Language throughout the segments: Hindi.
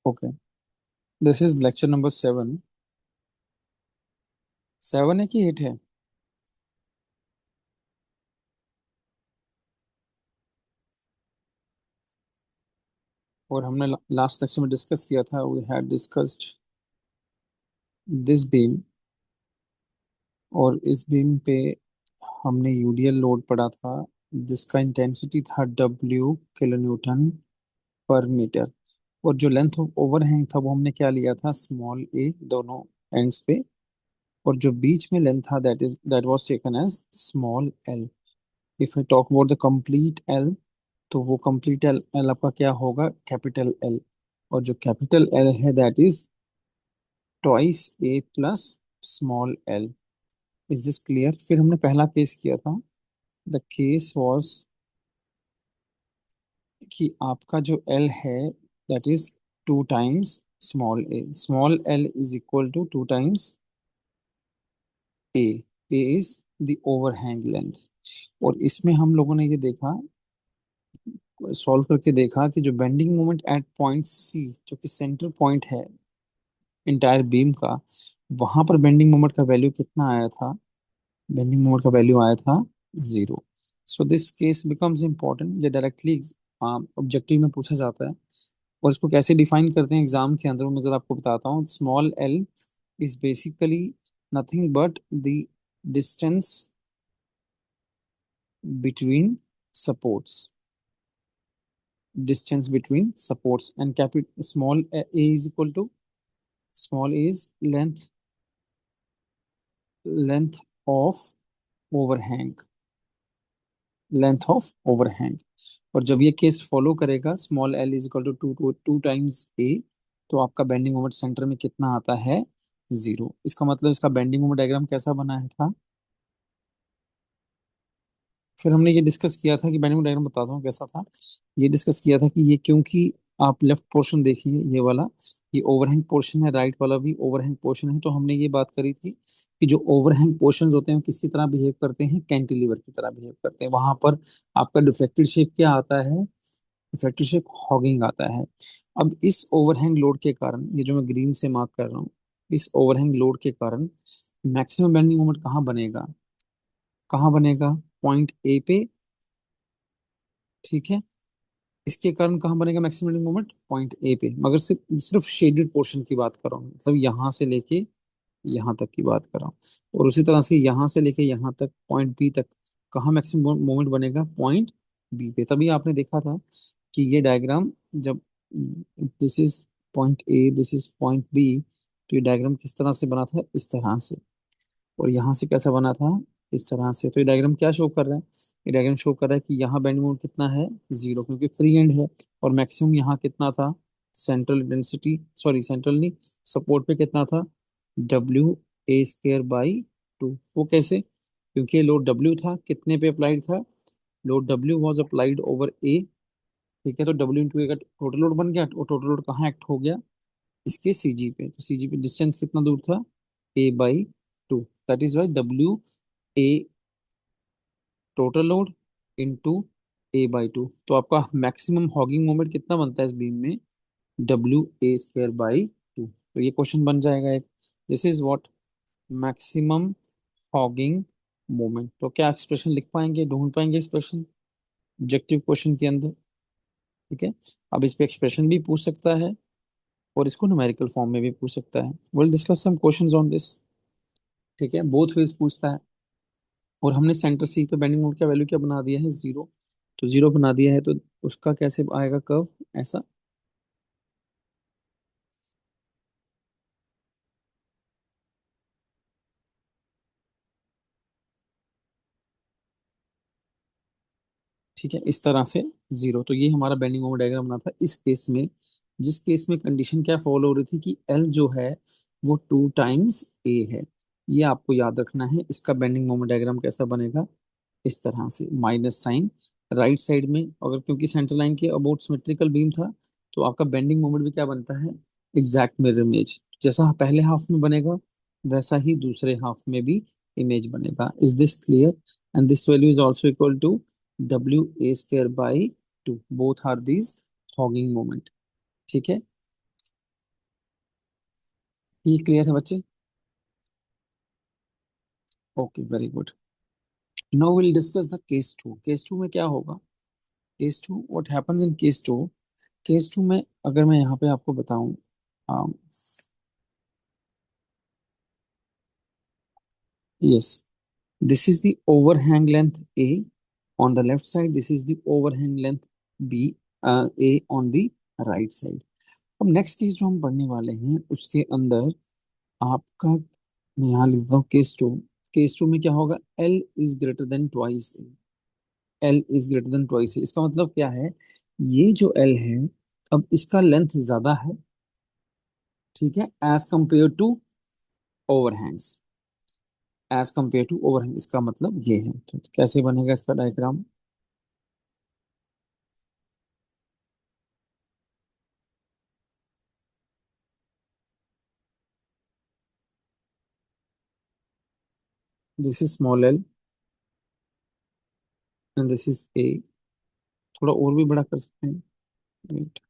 Okay, this is lecture number 7। 7 है कि 8 है? और हमने लास्ट लेक्चर में डिस्कस किया था, we had discussed this beam. और इस बीम पे हमने यूडीएल लोड पढ़ा था, जिसका इंटेंसिटी था W kilo newton per metre. और जो लेंथ ऑफ ओवरहैंग था वो हमने क्या लिया था, स्मॉल ए दोनों एंड्स पे। और जो बीच में लेंथ था that was taken as small L. If I talk about the complete L, तो वो कंप्लीट एल एल आपका क्या होगा, कैपिटल एल। और जो कैपिटल एल है that is twice A plus small L. Is this clear? फिर हमने पहला केस किया था। द केस वाज कि आपका जो एल है that is 2 times small A. Small L is equal to 2 times A. A is the overhang length. और इसमें हम लोगों ने ये देखा, सॉल्व करके देखा कि जो bending moment at point C, जो कि सेंटर पॉइंट है इंटायर बीम का, वहां पर बेंडिंग मोमेंट का वैल्यू कितना आया था? बेंडिंग मोमेंट का वैल्यू आया था 0। So this case becomes important. ये डायरेक्टली ऑब्जेक्टिव में पूछा जाता है। और इसको कैसे डिफाइन करते हैं एग्जाम के अंदर, वो मैं जरा आपको बताता हूँ। Small L is basically nothing but the distance between supports. Distance between supports and capital small A is equal to, small A is length of overhang. Length of overhang. और जब ये केस फॉलो करेगा, small L is equal to two times A, तो आपका बेंडिंग मोमेंट सेंटर में कितना आता है, 0। इसका मतलब इसका बेंडिंग मोमेंट डायग्राम कैसा बना है था? फिर हमने ये डिस्कस किया था कि बेंडिंग डायग्राम बताता हूँ कैसा था। ये डिस्कस किया था कि ये, क्योंकि आप लेफ्ट पोर्शन देखिए, ये वाला, ये ओवरहैंग पोर्शन है, राइट वाला भी ओवरहैंग पोर्शन है। तो हमने ये बात करी थी कि जो ओवरहैंग पोर्शंस होते हैं वो किसकी तरह बिहेव करते हैं, कैंटिलीवर की तरह बिहेव करते हैं। वहां पर आपका डिफ्लेक्टेड शेप क्या आता है, डिफ्लेक्टेड शेप हॉगिंग आता है। अब इस ओवरहैंग लोड के कारण, ये जो मैं ग्रीन से मार्क कर रहा हूँ, इस ओवरहैंग लोड के कारण मैक्सिमम बेंडिंग मोमेंट कहाँ बनेगा, कहाँ बनेगा, पॉइंट ए पे। ठीक है, इसके कारण कहाँ बनेगा मैक्सिमम मूवमेंट, पॉइंट ए पे। मगर सिर्फ सिर्फ शेडेड पोर्शन की बात कर रहा हूँ, मतलब यहाँ से लेके यहाँ तक की बात कर रहा हूँ। और उसी तरह से यहाँ से लेके यहाँ तक, पॉइंट बी तक, कहाँ मैक्सिमम मूवमेंट बनेगा, पॉइंट बी पे। तभी आपने देखा था कि ये डायग्राम जब, this is point A, this is point B, तो ये डायग्राम किस तरह से बना था, इस तरह से। और यहाँ से कैसा बना था, इस तरह से। तो ये डायग्राम क्या शो कर रहा है, ये डायग्राम शो कर रहा है कि यहाँ बेंडिंग मोमेंट कितना है, 0, क्योंकि फ्री एंड है। और मैक्सिमम यहाँ कितना था, सेंट्रल डेंसिटी, सॉरी सेंट्रल नहीं, सपोर्ट पे कितना था, W A² बाई 2। वो कैसे? क्योंकि ये लोड W था, कितने पे अप्लाइड था, load W was applied over A। ठीक है, तो W इंटू ए का टोटल लोड बन गया। और टोटल लोड कहाँ एक्ट हो गया, इसके CG पे। तो CG पे डिस्टेंस कितना दूर था, A/2। That is Y WA total load into A/2। तो आपका मैक्सिमम हॉगिंग मोमेंट कितना बनता है इस बीम में, WA² बाई 2। तो ये क्वेश्चन बन जाएगा एक, this is what maximum hogging moment. तो क्या एक्सप्रेशन लिख पाएंगे, ढूंढ पाएंगे एक्सप्रेशन ऑब्जेक्टिव क्वेश्चन के अंदर? ठीक है, अब इस पे एक्सप्रेशन भी पूछ सकता है और इसको न्यूमेरिकल फॉर्म में भी पूछ सकता है। Will discuss some questions on this. ठीक है, बोथ वेज पूछता है। और हमने सेंटर सी पे बेंडिंग मोमेंट का वैल्यू क्या बना दिया है, 0। तो 0 बना दिया है, तो उसका कैसे आएगा कर्व, ऐसा। ठीक है, इस तरह से 0। तो ये हमारा बेंडिंग मोमेंट डायग्राम बना था इस केस में। जिस केस में कंडीशन क्या फॉलो हो रही थी कि एल जो है वो 2 टाइम्स ए है। ये आपको याद रखना है। इसका बेंडिंग मोमेंट डायग्राम कैसा बनेगा, इस तरह से, माइनस साइन राइट साइड में। अगर क्योंकि सेंटर लाइन के अबाउट सिमेट्रिकल बीम था, तो आपका बेंडिंग मोमेंट भी क्या बनता है, एग्जैक्ट मिरर इमेज। जैसा पहले हाफ में बनेगा वैसा ही दूसरे हाफ में भी इमेज बनेगा। Is this clear? And this value is also equal to WA² by 2। Both are these hogging moment. ठीक है, ये क्लियर है बच्चे? Okay, very good. Now will discuss the case two. Case two में क्या होगा? Case two, what happens in case two? Case two में अगर मैं यहाँ पे आपको बताऊं, yes, this is the overhang length A on the left side, this is the overhang length B, A on the right side। अब नेक्स्ट केस जो हम पढ़ने वाले हैं उसके अंदर आपका, मैं यहाँ लिखता हूँ केस टू। केस टू में क्या होगा? L is greater than twice A. L is greater than twice A, इसका मतलब क्या है? ये जो L है, अब इसका लेंथ ज्यादा है, ठीक है, as compare to overhangs. As compare to overhang, इसका मतलब ये है। तो कैसे बनेगा इसका diagram? This is small L and this is A. थोड़ा और भी बड़ा कर सकते हैं। Wait,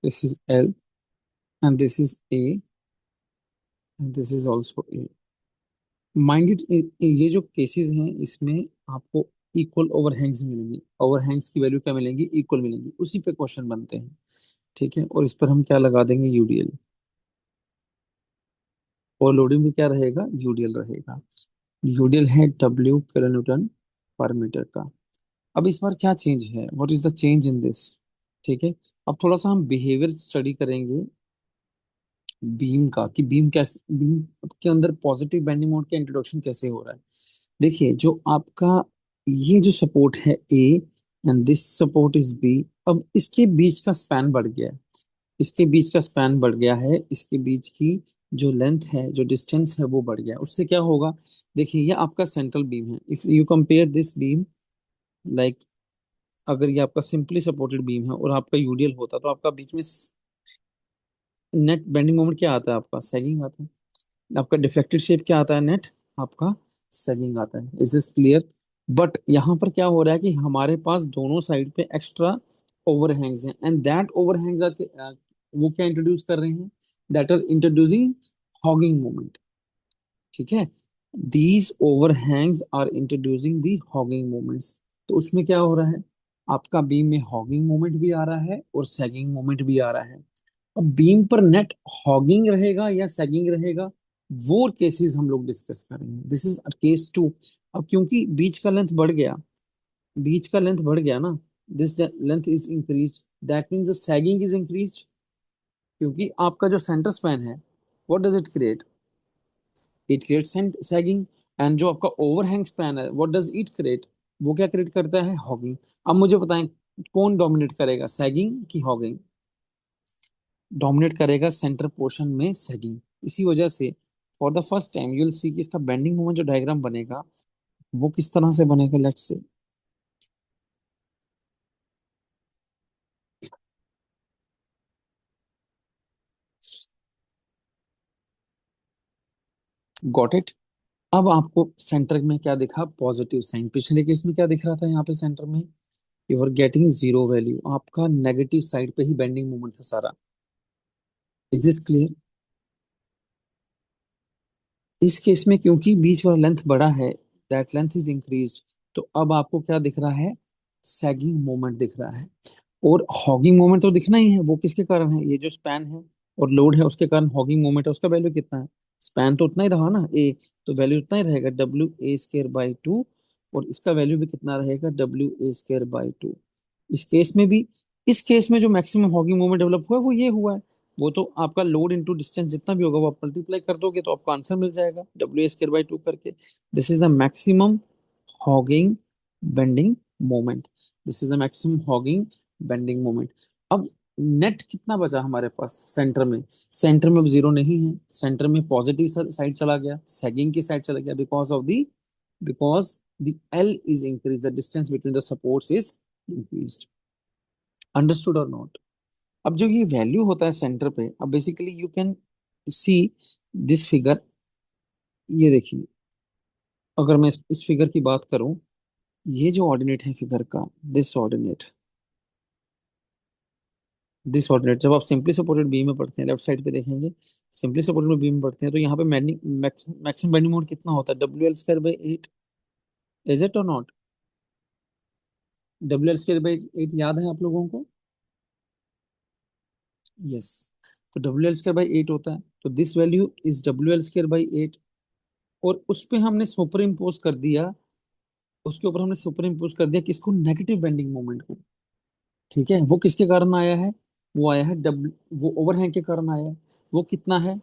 this is L and this is A and this is also A. Mind it, ये जो केसेस हैं इसमें आपको इक्वल ओवरहैंग्स मिलेंगी। ओवरहैंग्स की वैल्यू क्या मिलेंगी? इक्वल मिलेंगी। उसी पे क्वेश्चन बनते हैं, ठीक है। और इस पर हम क्या लगा देंगे? यूडीएल। और लोडिंग भी क्या रहेगा? यूडीएल रहेगा। यूडीएल है W kilo newton per metre का। अब इस बार क्या चेंज है? What is the change in this? ठीक है। अब थोड़ा सा हम बिहेवियर स्टडी करेंगे बीम का, कि बीम कैसे, बीम के अंदर पॉजिटिव बेंडिंग मोड का इंट्रोडक्शन कैसे हो रहा है। देखिए, जो आपका ये जो सपोर्ट है A and this support is B, अब इसके बीच का स्पैन बढ़ गया है। इसके बीच का स्पैन बढ़ गया है, इसके बीच की जो लेंथ है, जो डिस्टेंस है, वो बढ़ गया है। उससे क्या होगा? देखिए, ये आपका सेंट्रल बीम है। If you compare this beam, like, अगर ये आपका सिंपली सपोर्टेड बीम है और आपका यूडीएल होता, तो आपका बीच में नेट बेंडिंग मोमेंट क्या आता है? आपका सैगिंग आता है। आपका डिफ्लेक्टेड शेप क्या आता है? नेट आपका सैगिंग आता है। Is this clear? बट यहाँ पर क्या हो रहा है कि हमारे पास दोनों साइड पे एक्स्ट्रा ओवरहैंग्स हैं, एंड दैट ओवरहैंग्स आर, वो क्या इंट्रोड्यूस कर रहे हैं? That are introducing hogging moment, ठीक है। These overhangs are introducing the hogging moments. तो उसमें क्या हो रहा है? आपका बीम में हॉगिंग मोमेंट भी आ रहा है और सैगिंग मोमेंट भी आ रहा है। अब बीम पर नेट हॉगिंग रहेगा या सैगिंग रहेगा, वो केसेस हम लोग डिस्कस करेंगे। This is case two. अब क्योंकि बीच का लेंथ बढ़ गया, बीच का लेंथ बढ़ गया ना, this length is increase, that means the sagging is increase. क्योंकि आपका जो सेंटर स्पैन है, what does it create? It creates sagging. And जो आपका ओवरहैंग स्पैन है, व्हाट डज इट क्रिएट? वो क्या क्रिएट करता है? हॉगिंग। अब मुझे बताएं, कौन डोमिनेट करेगा, सैगिंग की हॉगिंग? डोमिनेट करेगा सेंटर पोर्शन में सैगिंग। इसी वजह से for the first time you will see कि इसका बेंडिंग मोमेंट जो डायग्राम बनेगा, वो किस तरह से बनेगा। Let's say, got it? अब आपको सेंटर में क्या दिखा? Positive sign. पिछले केस में क्या दिख रहा था यहाँ पे सेंटर में? You are getting zero value. आपका नेगेटिव साइड पे ही बेंडिंग मोमेंट था सारा। Is this clear? इस केस में क्योंकि बीच वाला लेंथ बड़ा है, दैट लेंथ इज इंक्रीज्ड, तो अब आपको क्या दिख रहा है? सैगिंग मोमेंट दिख रहा है। और हॉगिंग मोमेंट तो दिखना ही है। वो किसके कारण है? ये जो स्पैन है और लोड है, उसके कारण हॉगिंग मोमेंट है। उसका वैल्यू कितना है? स्पैन तो उतना ही रहा ना, ए, तो वैल्यू उतना ही रहेगा, W A square by to. और इसका वैल्यू भी कितना रहेगा? W A square by to. इस केस में भी, इस केस में जो मैक्सिमम हॉगिंग मोमेंट डेवलप हुआ है वो ये हुआ है। वो तो आपका लोड इंटू डिस्टेंस जितना भी होगा वो आप मल्टीप्लाई कर दोगे तो आपको आंसर मिल जाएगा, W A square by two करके। This is the maximum hogging bending moment. This is the maximum hogging bending moment. अब नेट कितना बचा हमारे पास सेंटर में? सेंटर में अब जीरो नहीं है, सेंटर में पॉजिटिव साइड चला गया, सैगिंग की साइड चला गया, because of the, because the L is increase, the distance between the supports is increase. Understood और नॉट? अब जो ये वैल्यू होता है सेंटर पे, अब basically you can see this figure. ये देखिए, अगर मैं इस फिगर की बात करूं, ये जो ऑर्डिनेट है फिगर का, दिस ऑर्डिनेट, दिस ऑर्डिनेट, जब आप सिंपली सपोर्टेड बीम में पढ़ते हैं, लेफ्ट साइड पे देखेंगे, सिंपली सपोर्टेड बीम में पढ़ते हैं, तो यहाँ पे मैक्सिमम बेंडिंग मोमेंट कितना होता है? W L square by eight. Is it or not? W L square by eight याद है आप लोगों को? यस। तो W L square by eight होता है, तो this value is W L square by eight. और उस पे हमने सुपर इम्पोज कर दिया, उसके ऊपर हमने सुपर इम्पोज कर दिया किसको? नेगेटिव बेंडिंग मोमेंट को। ठीक है, वो किसके कारण आया है? वो आया है डब्ल्यू, वो ओवरहैंग के कारण आया है। वो कितना है?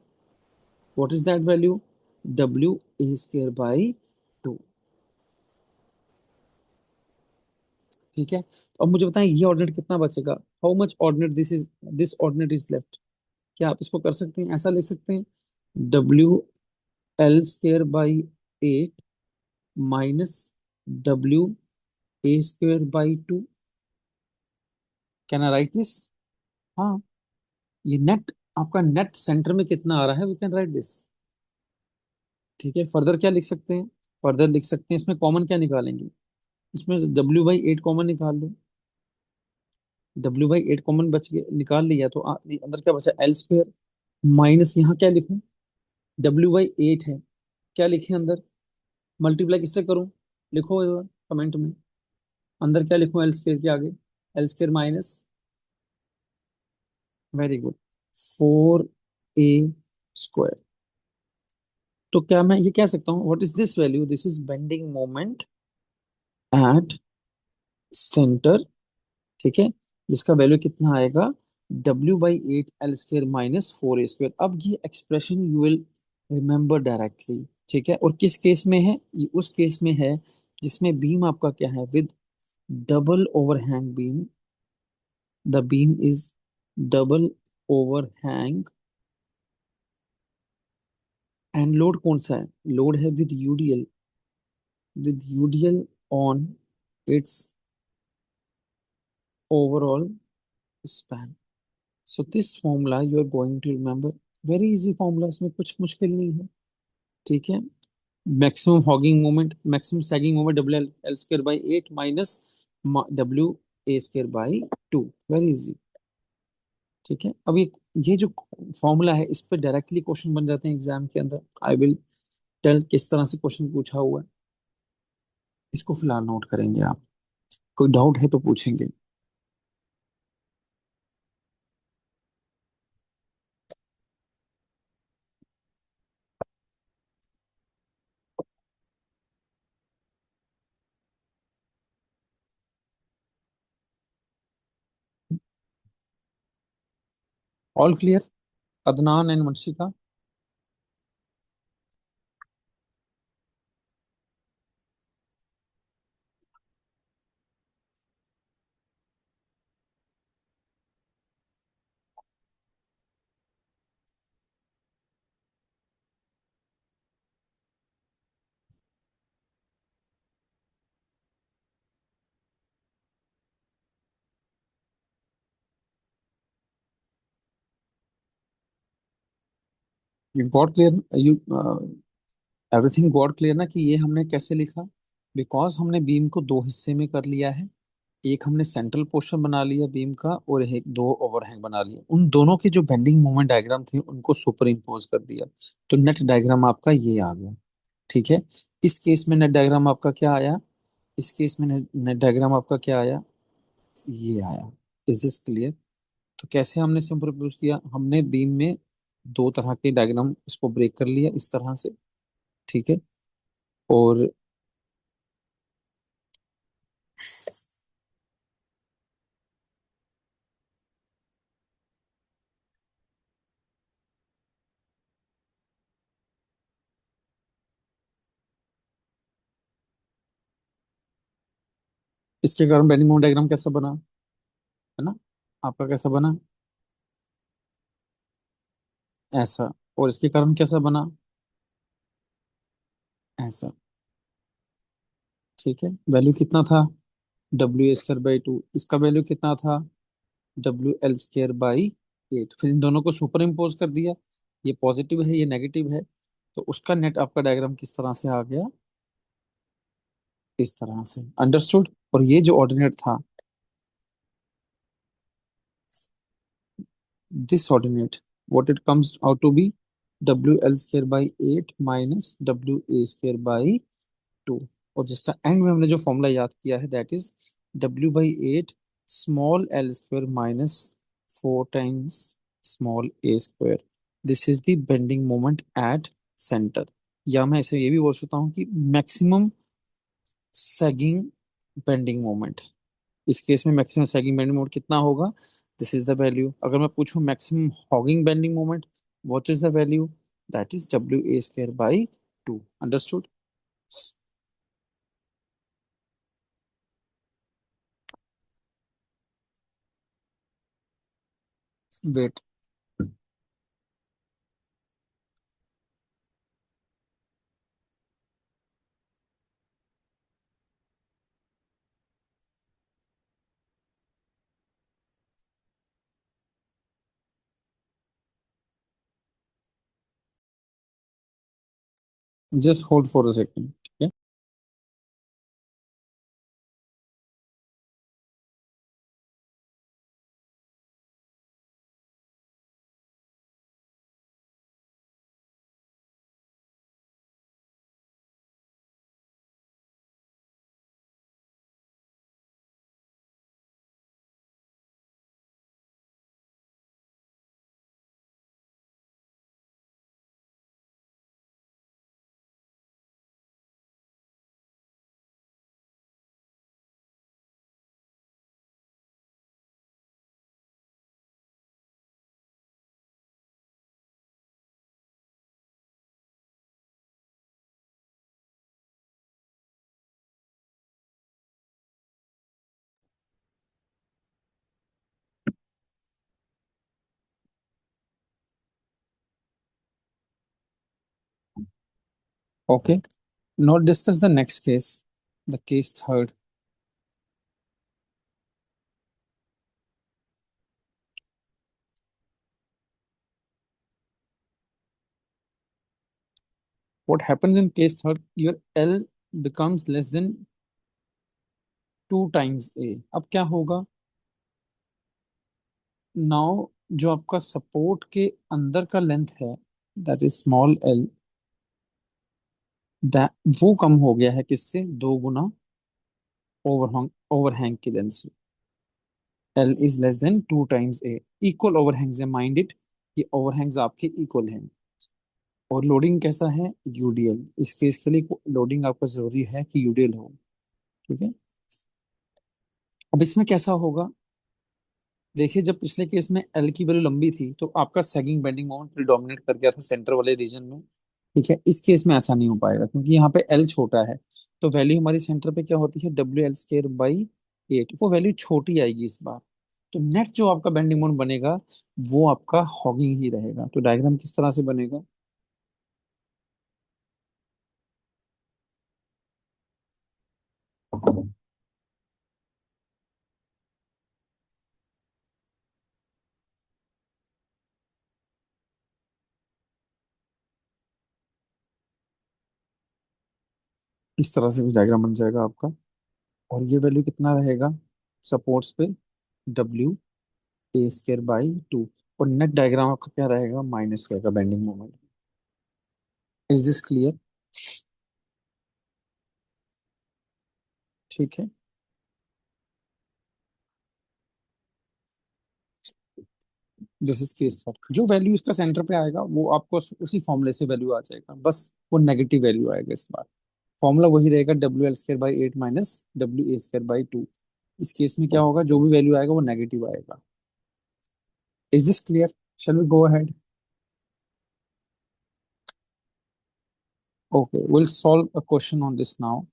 What is that value? W A square by to. ठीक है, तो अब मुझे बताएं ये ऑर्डिनेट कितना बचेगा? How much ordinate this ordinate is left? क्या आप इसको कर सकते हैं? ऐसा लिख सकते हैं, W L square by eight minus W A square by two. Can I write this? हाँ, ये नेट, आपका नेट सेंटर में कितना आ रहा है, वी कैन राइट दिस। ठीक है, फर्दर क्या लिख सकते हैं? फर्दर लिख सकते हैं, इसमें कॉमन क्या निकालेंगे? इसमें डब्ल्यू बाई एट कॉमन निकाल लो। डब्ल्यू बाई एट कॉमन बच गया, निकाल लिया, तो अंदर क्या बचा? एल स्क्वायर माइनस, यहाँ क्या लिखूं? डब्ल्यू बाई एट है, क्या लिखे अंदर? मल्टीप्लाई किससे करूं? लिखो कमेंट में, अंदर क्या लिखूं एल स्क्वायर के आगे? L square minus, very good, four A square. तो क्या मैं ये कह सकता हूँ, what is this value? This is bending moment at centre. ठीक है, जिसका वैल्यू कितना आएगा? W by eight L square minus four A square. अब ये expression you will remember directly. ठीक है, और किस केस में है ये? उस केस में है जिसमें बीम आपका क्या है? With double overhang beam, the beam is double overhang, and load कौन सा है? लोड है with UDL on it's overall span. So this formula you are going to remember. Very easy formula, इसमें कुछ मुश्किल नहीं है। ठीक है, maximum hogging moment, maximum sagging moment W L L square by eight minus W A square by two. Very easy. ठीक है, अब ये जो फॉर्मूला है, इस पे डायरेक्टली क्वेश्चन बन जाते हैं एग्जाम के अंदर। आई विल टेल किस तरह से क्वेश्चन पूछा हुआ है। इसको फिलहाल नोट करेंगे आप, कोई डाउट है तो पूछेंगे। All clear? Adnan and Vanshika? You got clear? You everything got clear ना, कि ये हमने कैसे लिखा? बिकॉज हमने बीम को दो हिस्से में कर लिया है, एक हमने सेंट्रल पोर्शन बना लिया बीम का, और एक दो ओवरहैंग बना लिया। उन दोनों के जो बेंडिंग मोमेंट डायग्राम थे उनको सुपर इम्पोज कर दिया, तो नेट डायग्राम आपका ये आ गया। ठीक है, इस केस में नेट डायग्राम आपका क्या आया? इस केस में नेट डायग्राम आपका क्या आया? ये आया। Is this clear? तो कैसे हमने सुपर इम्पोज किया? हमने बीम में दो तरह के डायग्राम इसको ब्रेक कर लिया इस तरह से। ठीक है, और इसके कारण बेंडिंग मोमेंट डायग्राम कैसा बना, है ना? आपका कैसा बना? ऐसा। और इसके कारण कैसा बना? ऐसा। ठीक है, वैल्यू कितना था, W² बाई 2, इसका वैल्यू कितना था, WL² बाई 8। फिर इन दोनों को सुपर इम्पोज कर दिया, ये पॉजिटिव है ये नेगेटिव है, तो उसका नेट आपका डायग्राम किस तरह से आ गया, इस तरह से। अंडरस्टूड। और ये जो ऑर्डिनेट था, this ordinate, what it comes out to be, WL² by 8 minus WA² by 2। और जिसका एंड में हमने जो फॉर्मूला याद किया है, that is W/8 small l² minus 4 times small a²। This is the bending moment at centre. या मैं इसे ये भी बोल सकता हूँ कि मैक्सिमम सैगिंग बेंडिंग मोमेंट। इस केस में मैक्सिमम सैगिंग बेंडिंग मोमेंट कितना होगा, दिस इज द वैल्यू। अगर मैं पूछूं maximum hogging bending moment, what is the value, that is WA² by 2। Understood. Wait, just hold for a second, ठीक है। Okay, now discuss the next case, the case third. What happens in case third, your L becomes less than 2 times A। अब क्या होगा, नाउ जो आपका सपोर्ट के अंदर का लेंथ है, that is small l, that वो कम हो गया है किससे, 2 गुना ओवरहैंग, ओवरहैंग की लेंथ से। L is less than 2 times A। Equal overhangs है, माइंड इट, कि ओवरहैंग्स आपके इक्वल हैं। और लोडिंग कैसा है, यूडीएल। इस केस के लिए लोडिंग आपका जरूरी है कि यूडीएल हो, ठीक है। अब इसमें कैसा होगा, देखिए जब पिछले केस में एल की वैल्यू लंबी थी तो आपका सैगिंग बेंडिंग मोमेंट प्रिडोमिनेट कर गया था सेंटर वाले रीजन में, ठीक है। इस केस में ऐसा नहीं हो पाएगा क्योंकि यहाँ पे एल छोटा है, तो वैल्यू हमारी सेंटर पे क्या होती है, WL² बाई 8, वो वैल्यू छोटी आएगी इस बार। तो नेट जो आपका बेंडिंग मोमेंट बनेगा वो आपका हॉगिंग ही रहेगा। तो डायग्राम किस तरह से बनेगा, इस तरह से कुछ डायग्राम बन जाएगा आपका। और ये वैल्यू कितना रहेगा सपोर्ट्स पे, WA² बाई 2। और नेट डायग्राम आपका क्या रहेगा, माइनस रहेगा bending moment. Is this clear, ठीक है। This is case third. जो वैल्यू इसका सेंटर पे आएगा वो आपको उसी फॉर्मूले से वैल्यू आ जाएगा, बस वो नेगेटिव वैल्यू आएगा इस बार। फॉर्मूला वही रहेगा, WL² by 8 minus WA² by 2। इस केस में क्या होगा, जो भी वैल्यू आएगा वो नेगेटिव आएगा। Is this clear, shall we go ahead. Okay, we'll solve a question on this now.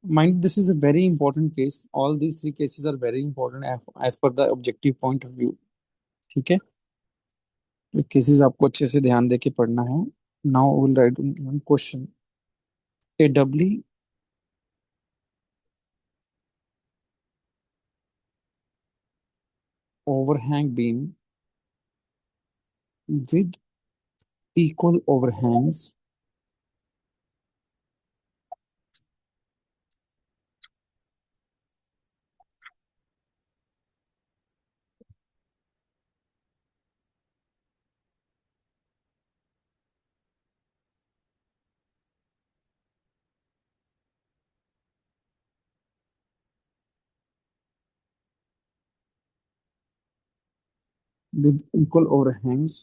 Mind, this is a very important case. All these three cases are very important as per the objective point of view. ठीक है, ये केसेस आपको अच्छे से ध्यान दे के पढ़ना है। Now will write one question. A doubly overhang beam with equal overhangs with equal overhangs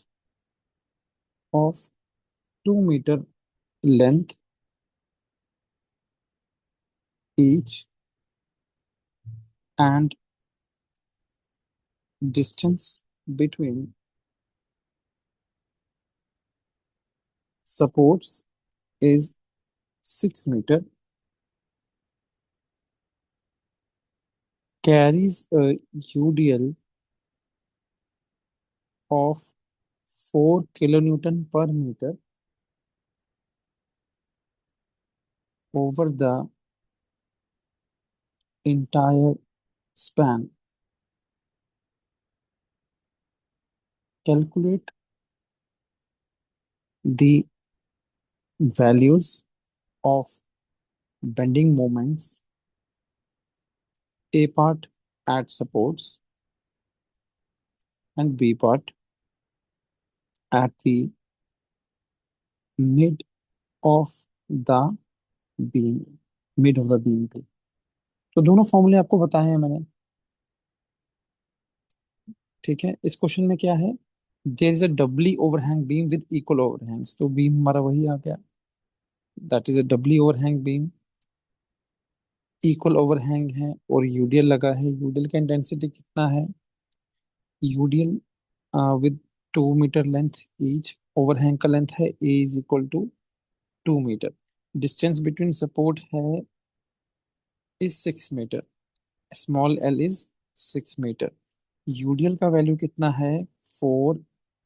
of 2 meter length each and distance between supports is 6 meter, carries a UDL of 4 kilonewton per meter over the entire span. Calculate the values of bending moments A part at supports and B part at the mid of the beam, mid of the beam पे। तो दोनों फॉर्मूले आपको बताए हैं मैंने। ठीक है, इस क्वेश्चन में क्या है, there is a doubly overhang beam with equal overhangs, तो बीम हमारा वही आ गया, that is a doubly overhang beam, equal overhang है और यूडीएल लगा है। यूडीएल का इंटेंसिटी कितना है, UDL with 2 metre length each, overhang का लेंथ है A is equal to 2 metre, distance between support है is 6 metre, small L is 6 metre, UDL का वैल्यू कितना है 4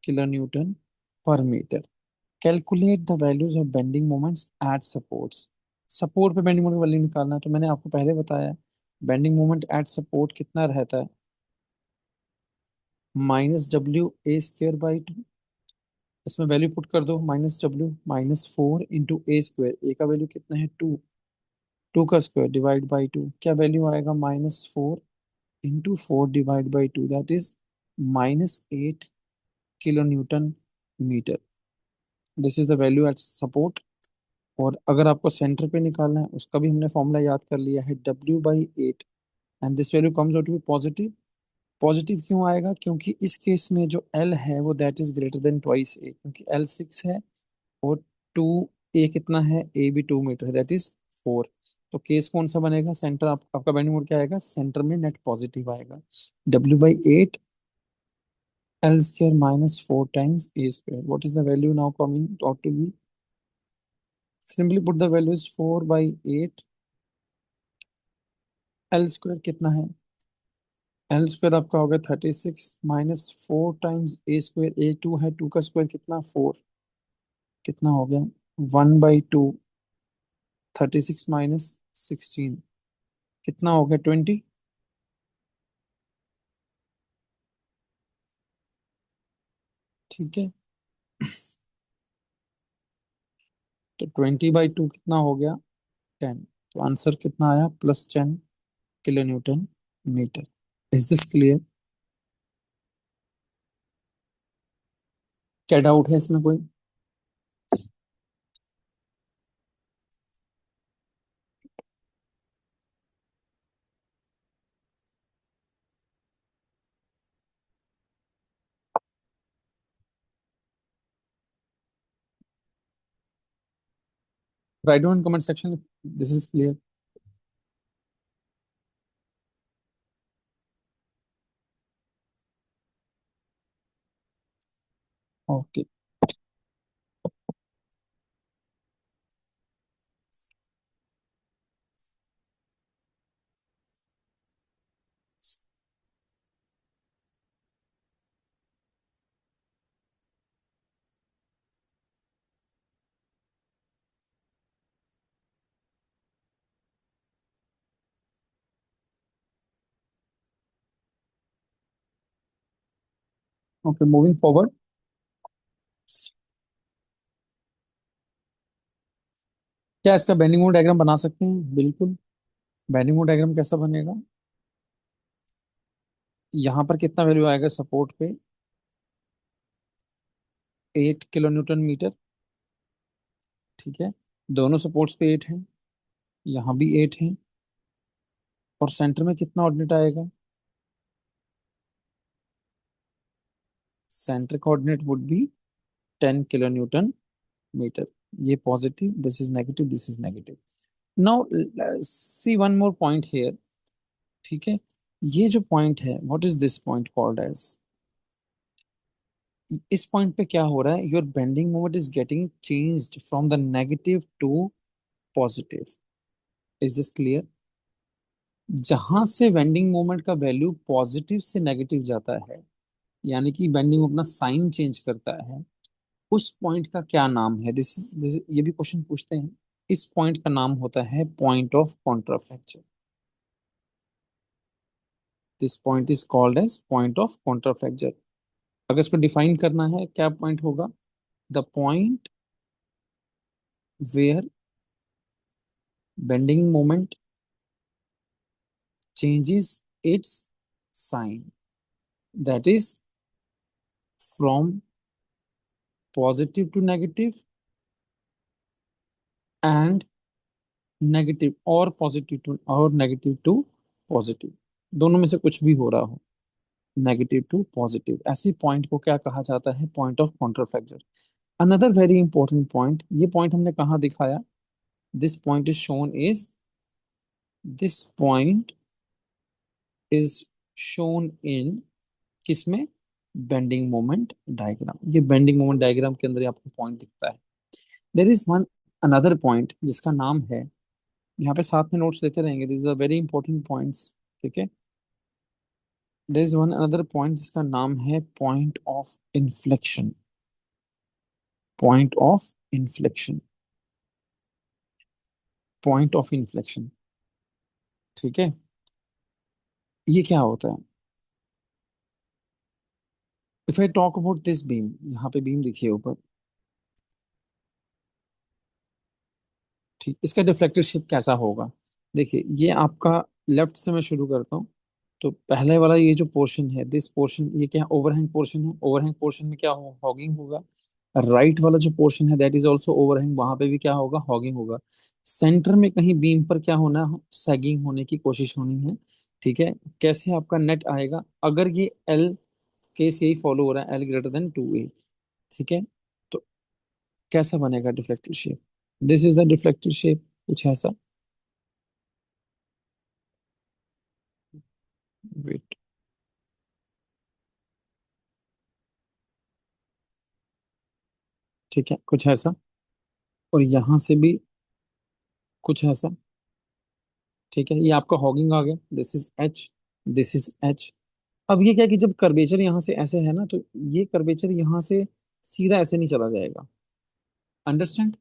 kilo newton per metre. Calculate the values of bending moments at supports, support पे बेंडिंग मोमेंट वैल्यू निकालना है, तो मैंने आपको पहले बताया बेंडिंग मोमेंट एट सपोर्ट कितना रहता है, -W a² बाई 2, इसमें वैल्यू पुट कर दो, -W -4 × a², ए का वैल्यू कितना है 2, 2 का स्क्वायर डिवाइड बाई 2, क्या वैल्यू आएगा -4 × 4 divide by 2, that is -8 kilo newton metre. This is the value at support. और अगर आपको सेंटर पे निकालना है, उसका भी हमने फॉर्मूला याद कर लिया है, W/8, and this value comes out to be positive. Positive क्यों आएगा, क्योंकि इस केस में जो L है वो that is greater than twice A, क्योंकि L 6 है और 2, ए कितना है, ए भी 2 मीटर है, दैट इज 4। तो केस कौन सा बनेगा, सेंटर आपका बेंडिंग मोड क्या आएगा, सेंटर में नेट पॉजिटिव आएगा। W/8 L² -4 times a², what is the value now coming out to be, simply put the value is 4/8, L² कितना है, L² आपका हो गया 36 -4 टाइम्स a², a2 है, 2 का स्क्वायर कितना 4, कितना हो गया 1/2, 36 - 16 कितना हो गया 20। ठीक है, तो 20/2 कितना हो गया 10, तो आंसर कितना आया +10 kilo newton metre. Is this clear, क्या डाउट है इसमें कोई। Write down comment section, this is clear. Okay, okay, moving forward. क्या इसका बेंडिंग मोमेंट डायग्राम बना सकते हैं? बिल्कुल। बेंडिंग मोमेंट डायग्राम कैसा बनेगा? यहाँ पर कितना वैल्यू आएगा सपोर्ट पे? 8 kN मीटर। ठीक है, दोनों सपोर्ट्स पे 8 है, यहाँ भी 8 है, और सेंटर में कितना ऑर्डिनेट आएगा? Centre coordinate would be 10 kN metre. ये positive, this is negative, this is negative. Now see one more point here. ठीक है, ये जो पॉइंट है, what is this point called as? इस पॉइंट पे क्या हो रहा है? Your bending moment is getting changed from the negative to positive. Is this clear? जहां से बेंडिंग मोमेंट का वैल्यू पॉजिटिव से नेगेटिव जाता है, यानी कि बेंडिंग अपना साइन चेंज करता है, उस पॉइंट का क्या नाम है? दिस ये भी क्वेश्चन पूछते हैं। इस पॉइंट का नाम होता है point of contraflexure. This point is called as point of contraflexure. अगर इसको डिफाइन करना है, क्या पॉइंट होगा? The point where bending moment changes its sign, that is from positive to negative and negative और पॉजिटिव टू और नेगेटिव टू पॉजिटिव, दोनों में से कुछ भी हो रहा हो, नेगेटिव टू पॉजिटिव, ऐसी पॉइंट को क्या कहा जाता है? Point of contraflexure. Another very important point, ये पॉइंट हमने कहाँ दिखाया? This point is shown is this point is shown in किसमें? Bending moment diagram. ये बेंडिंग मोमेंट डायग्राम के अंदर ही आपको पॉइंट दिखता है। There is one another point जिसका नाम है, यहाँ पे साथ में नोट्स लेते रहेंगे, this are very important points. ठीक है, there is one another point जिसका नाम है point of inflection. Point of inflection, point of inflection. ठीक है, ये क्या होता है? If I talk about this beam, यहाँ पे बीम दिखिए ऊपर। ठीक, इसका डिफ्लेक्टेड शेप कैसा होगा? देखिए, ये आपका लेफ्ट से मैं शुरू करता हूँ। तो पहले वाला ये जो पोर्शन है, दिस पोर्शन, ये क्या ओवरहैंग पोर्शन है? ओवरहैंग पोर्शन में क्या हो? हॉगिंग होगा। राइट वाला जो पोर्शन है, दैट इज ऑल्सो ओवरहैंग, वहां पे भी क्या होगा? हॉगिंग होगा। सेंटर में कहीं बीम पर क्या होना? सैगिंग होने की कोशिश होनी है। ठीक है, कैसे आपका नेट आएगा? अगर ये एल केस यही फॉलो हो रहा है, एल ग्रेटर देन 2a। ठीक है, तो कैसा बनेगा deflected shape? This is the deflected shape, कुछ ऐसा। वेट, ठीक है, कुछ ऐसा। और यहां से भी कुछ ऐसा। ठीक है, ये आपका हॉगिंग आ गया, this is H, this is H. अब ये क्या है कि जब कर्वेचर यहाँ से ऐसे है ना, तो ये कर्वेचर यहाँ से सीधा ऐसे नहीं चला जाएगा। Understand?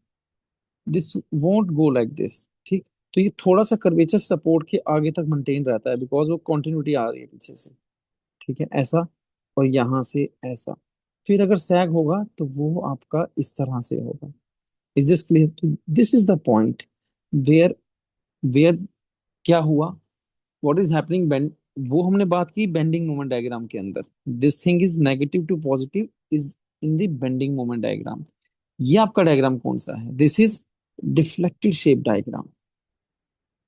This won't go like this. ठीक, तो ये थोड़ा सा कर्वेचर सपोर्ट के आगे तक मेंटेन रहता है, बिकॉज वो कंटिन्यूटी आ रही है पीछे से। ठीक है, ऐसा। और यहाँ से ऐसा। फिर अगर सैग होगा तो वो आपका इस तरह से होगा। Is this clear? तो this is the point where where क्या हुआ, व्हाट इज हैपनिंग बेंड। वो हमने बात की बेंडिंग मोमेंट डायग्राम के अंदर। This thing is negative to positive is in the bending moment diagram. ये आपका डायग्राम कौन सा है? This is deflected shape diagram.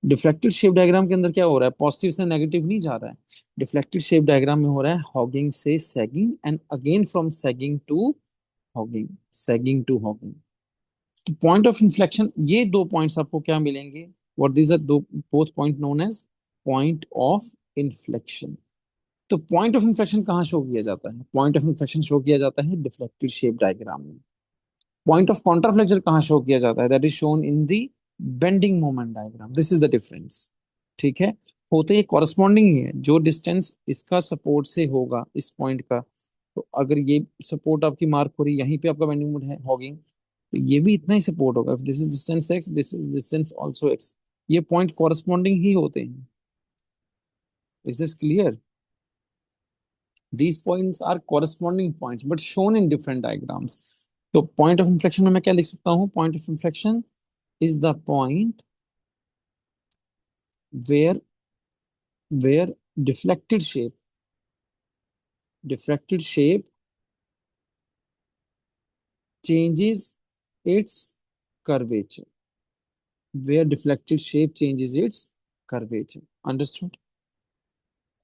Deflected shape diagram के अंदर क्या हो रहा है? पॉजिटिव से नेगेटिव नहीं जा रहा है। डिफ्लेक्टेड शेप डायग्राम में हो रहा है हॉगिंग से sagging, and again from sagging to hogging, sagging to hogging. तो पॉइंट ऑफ इन्फ्लेक्शन, ये दो पॉइंट्स आपको क्या मिलेंगे? व्हाट दीज आर दो both point known as point of inflection. तो पॉइंट ऑफ इन्फ्लेक्शन कहाँ शो किया जाता है? पॉइंट ऑफ इन्फ्लेक्शन शो किया जाता है डिफ्लेक्टेड शेप डायग्राम में। पॉइंट ऑफ कॉन्ट्राफ्लेक्चर कहाँ शो किया जाता है? That is shown in the bending moment diagram. This is the difference. ठीक है, होते ये कॉरस्पॉन्डिंग ही है। जो डिस्टेंस इसका सपोर्ट से होगा इस पॉइंट का, तो अगर ये सपोर्ट आपकी मार्क हो रही है, यहीं पे आपका बेंडिंग मोमेंट है हॉगिंग, तो ये भी इतना ही सपोर्ट होगा। This is distance x, this is distance also x. ये पॉइंट कॉरस्पॉन्डिंग ही होते हैं। Is this clear? These points are corresponding points but shown in different diagrams. तो point of inflection में मैं क्या लिख सकता हूँ? Point of inflection is the point where where deflected shape diffracted shape changes its curvature. Where deflected shape changes its curvature. Understood?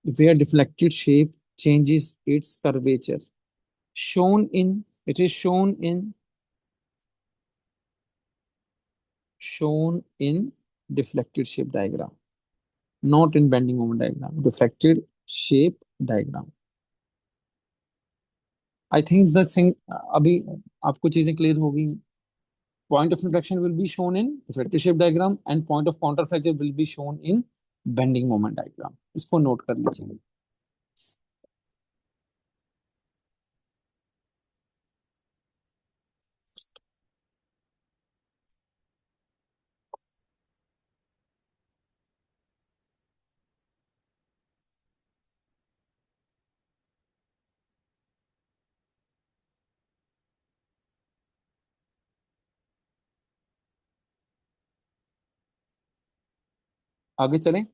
Where deflected shape changes its curvature. It is shown in deflected shape diagram, not in bending moment diagram. Deflected shape diagram. I think that thing अभी आपको चीजें क्लियर होगी. Point of inflection will be shown in reflective shape diagram and point of counterfracture will be shown in bending moment diagram. इसको नोट कर लीजिए. आगे चलें.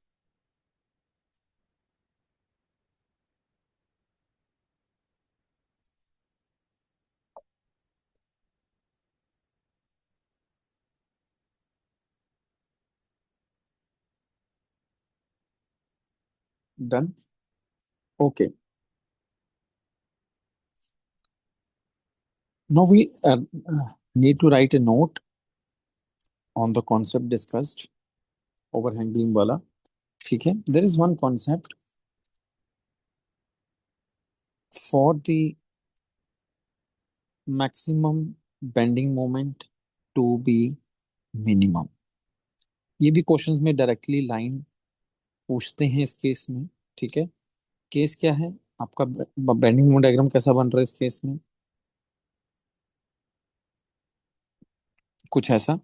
Done. Okay. Now we need to write a note on the concept discussed. Overhang beam वाला. ठीक है. There is one concept for the maximum bending moment to be minimum. ये भी क्वेश्चंस में डायरेक्टली लाइन पूछते हैं इस केस में. ठीक है. केस क्या है आपका? बेंडिंग मोमेंट डायग्राम कैसा बन रहा है इस केस में? कुछ ऐसा.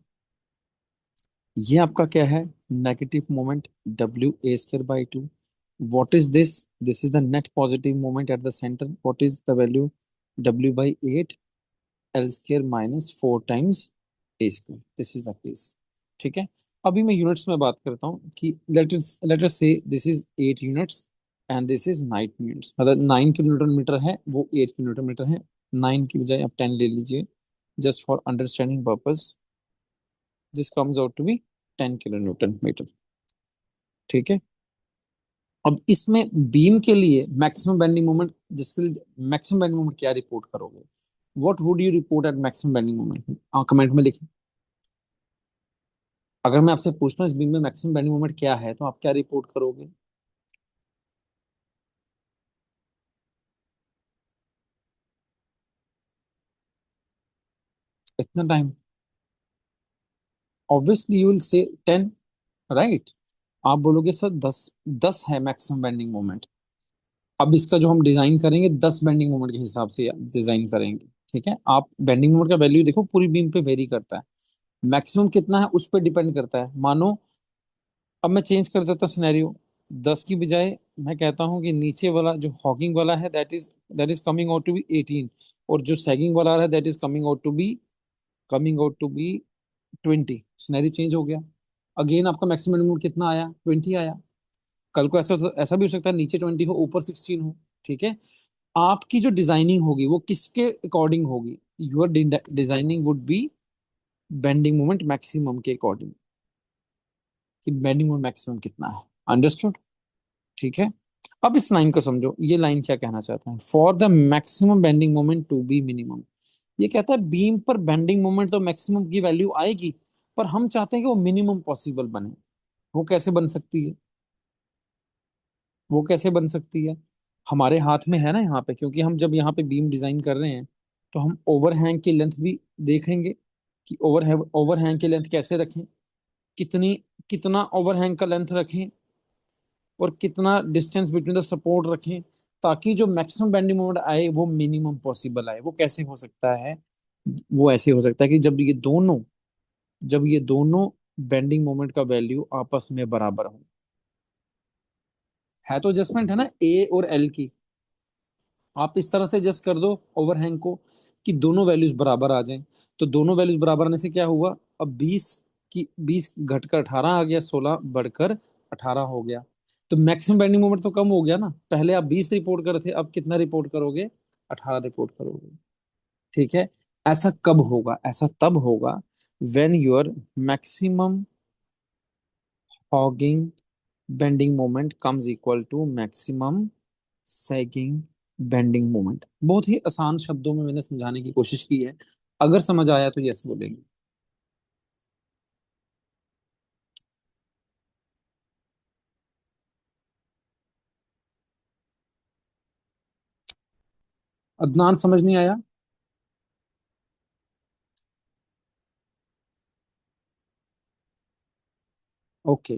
ये आपका क्या है? Negative moment W A square by two. What is this? This is the net positive moment at the centre. What is the value? W by eight L square minus four times A square. This is the case. ठीक है. अभी मैं यूनिट्स में बात करता हूँ कि लेट अस से this is 8 units and this is 9 units. मतलब 9 किलोमीटर मीटर है, वो 8 किलोमीटर मीटर है. 9 की बजाय आप 10 ले लीजिए just for understanding purpose. This comes out to be 10 kilo newton metre. ठीक है. अब इसमें बीम के लिए मैक्सिमम बेंडिंग मोमेंट, जिसके लिए मैक्सिमम बेंडिंग मोमेंट क्या रिपोर्ट करोगे? What would you report eight maximum bending moment? Comment में लिखिए. अगर मैं आपसे पूछता हूँ इस बीम में मैक्सिमम बेंडिंग मोमेंट क्या है, तो आप क्या रिपोर्ट करोगे? इतना time? Obviously you will say 10. Right. आप बोलोगे सर 10. 10 है मैक्सिमम बेंडिंग मोमेंट. अब इसका जो हम डिजाइन करेंगे 10 बेंडिंग मोमेंट के हिसाब से डिजाइन करेंगे. ठीक है. आप बेंडिंग मोमेंट का वैल्यू देखो पूरी बीम पे वेरी करता है. मैक्सिमम कितना है उस पर डिपेंड करता है. मानो अब मैं चेंज कर देता सिनेरियो. 10 की बजाय मैं कहता हूँ कि नीचे वाला जो हॉकिंग वाला है that is coming out to be 18, और जो सैगिंग वाला है that is coming out to be 20. Scenario change हो गया. अगेन आपका मैक्सिमम मोमेंट कितना आया? 20 आया. कल को ऐसा ऐसा भी हो सकता है नीचे 20 हो ऊपर 16 हो. ठीक है. आपकी जो डिजाइनिंग होगी वो किसके अकॉर्डिंग होगी? Your designing would be bending moment maximum के अकॉर्डिंग, कि बेंडिंग मोमेंट मैक्सिमम कितना है. अंडरस्टूड? ठीक है. अब इस लाइन को समझो. ये लाइन क्या कहना चाहता है? For the maximum bending moment to be minimum. ये कहता है बीम पर बेंडिंग मोमेंट तो मैक्सिमम की वैल्यू आएगी, पर हम चाहते हैं कि वो मिनिमम पॉसिबल बने. वो कैसे बन सकती है? वो कैसे बन सकती है? हमारे हाथ में है ना यहाँ पे, क्योंकि हम जब यहाँ पे बीम डिजाइन कर रहे हैं तो हम ओवरहैंग की लेंथ भी देखेंगे कि ओवरहैंग की लेंथ कैसे रखें, कितनी कितना ओवरहैंग का लेंथ रखें, और कितना डिस्टेंस बिटवीन द सपोर्ट रखें, ताकि जो मैक्सिमम बेंडिंग मोमेंट आए वो मिनिमम पॉसिबल आए. वो कैसे हो सकता है? वो ऐसे हो सकता है कि जब ये दोनों बेंडिंग मोमेंट का वैल्यू आपस में बराबर हो. है तो एडजस्टमेंट है ना ए और एल की. आप इस तरह से एडजस्ट कर दो ओवरहैंग को कि दोनों वैल्यूज बराबर आ जाएं। तो दोनों वैल्यूज बराबर आने से क्या हुआ, अब 20 की 20 घटकर 18 आ गया, 16 बढ़कर 18 हो गया। तो मैक्सिमम बेंडिंग मोमेंट तो कम हो गया ना, पहले आप 20 रिपोर्ट कर रहे थे, अब कितना रिपोर्ट करोगे, 18 रिपोर्ट करोगे। ठीक है। ऐसा कब होगा, ऐसा तब होगा when your maximum hogging bending moment comes equal to maximum sagging bending moment. बहुत ही आसान शब्दों में मैंने समझाने की कोशिश की है, अगर समझ आया तो यस बोलेंगे। अदनान समझ नहीं आया? Okay,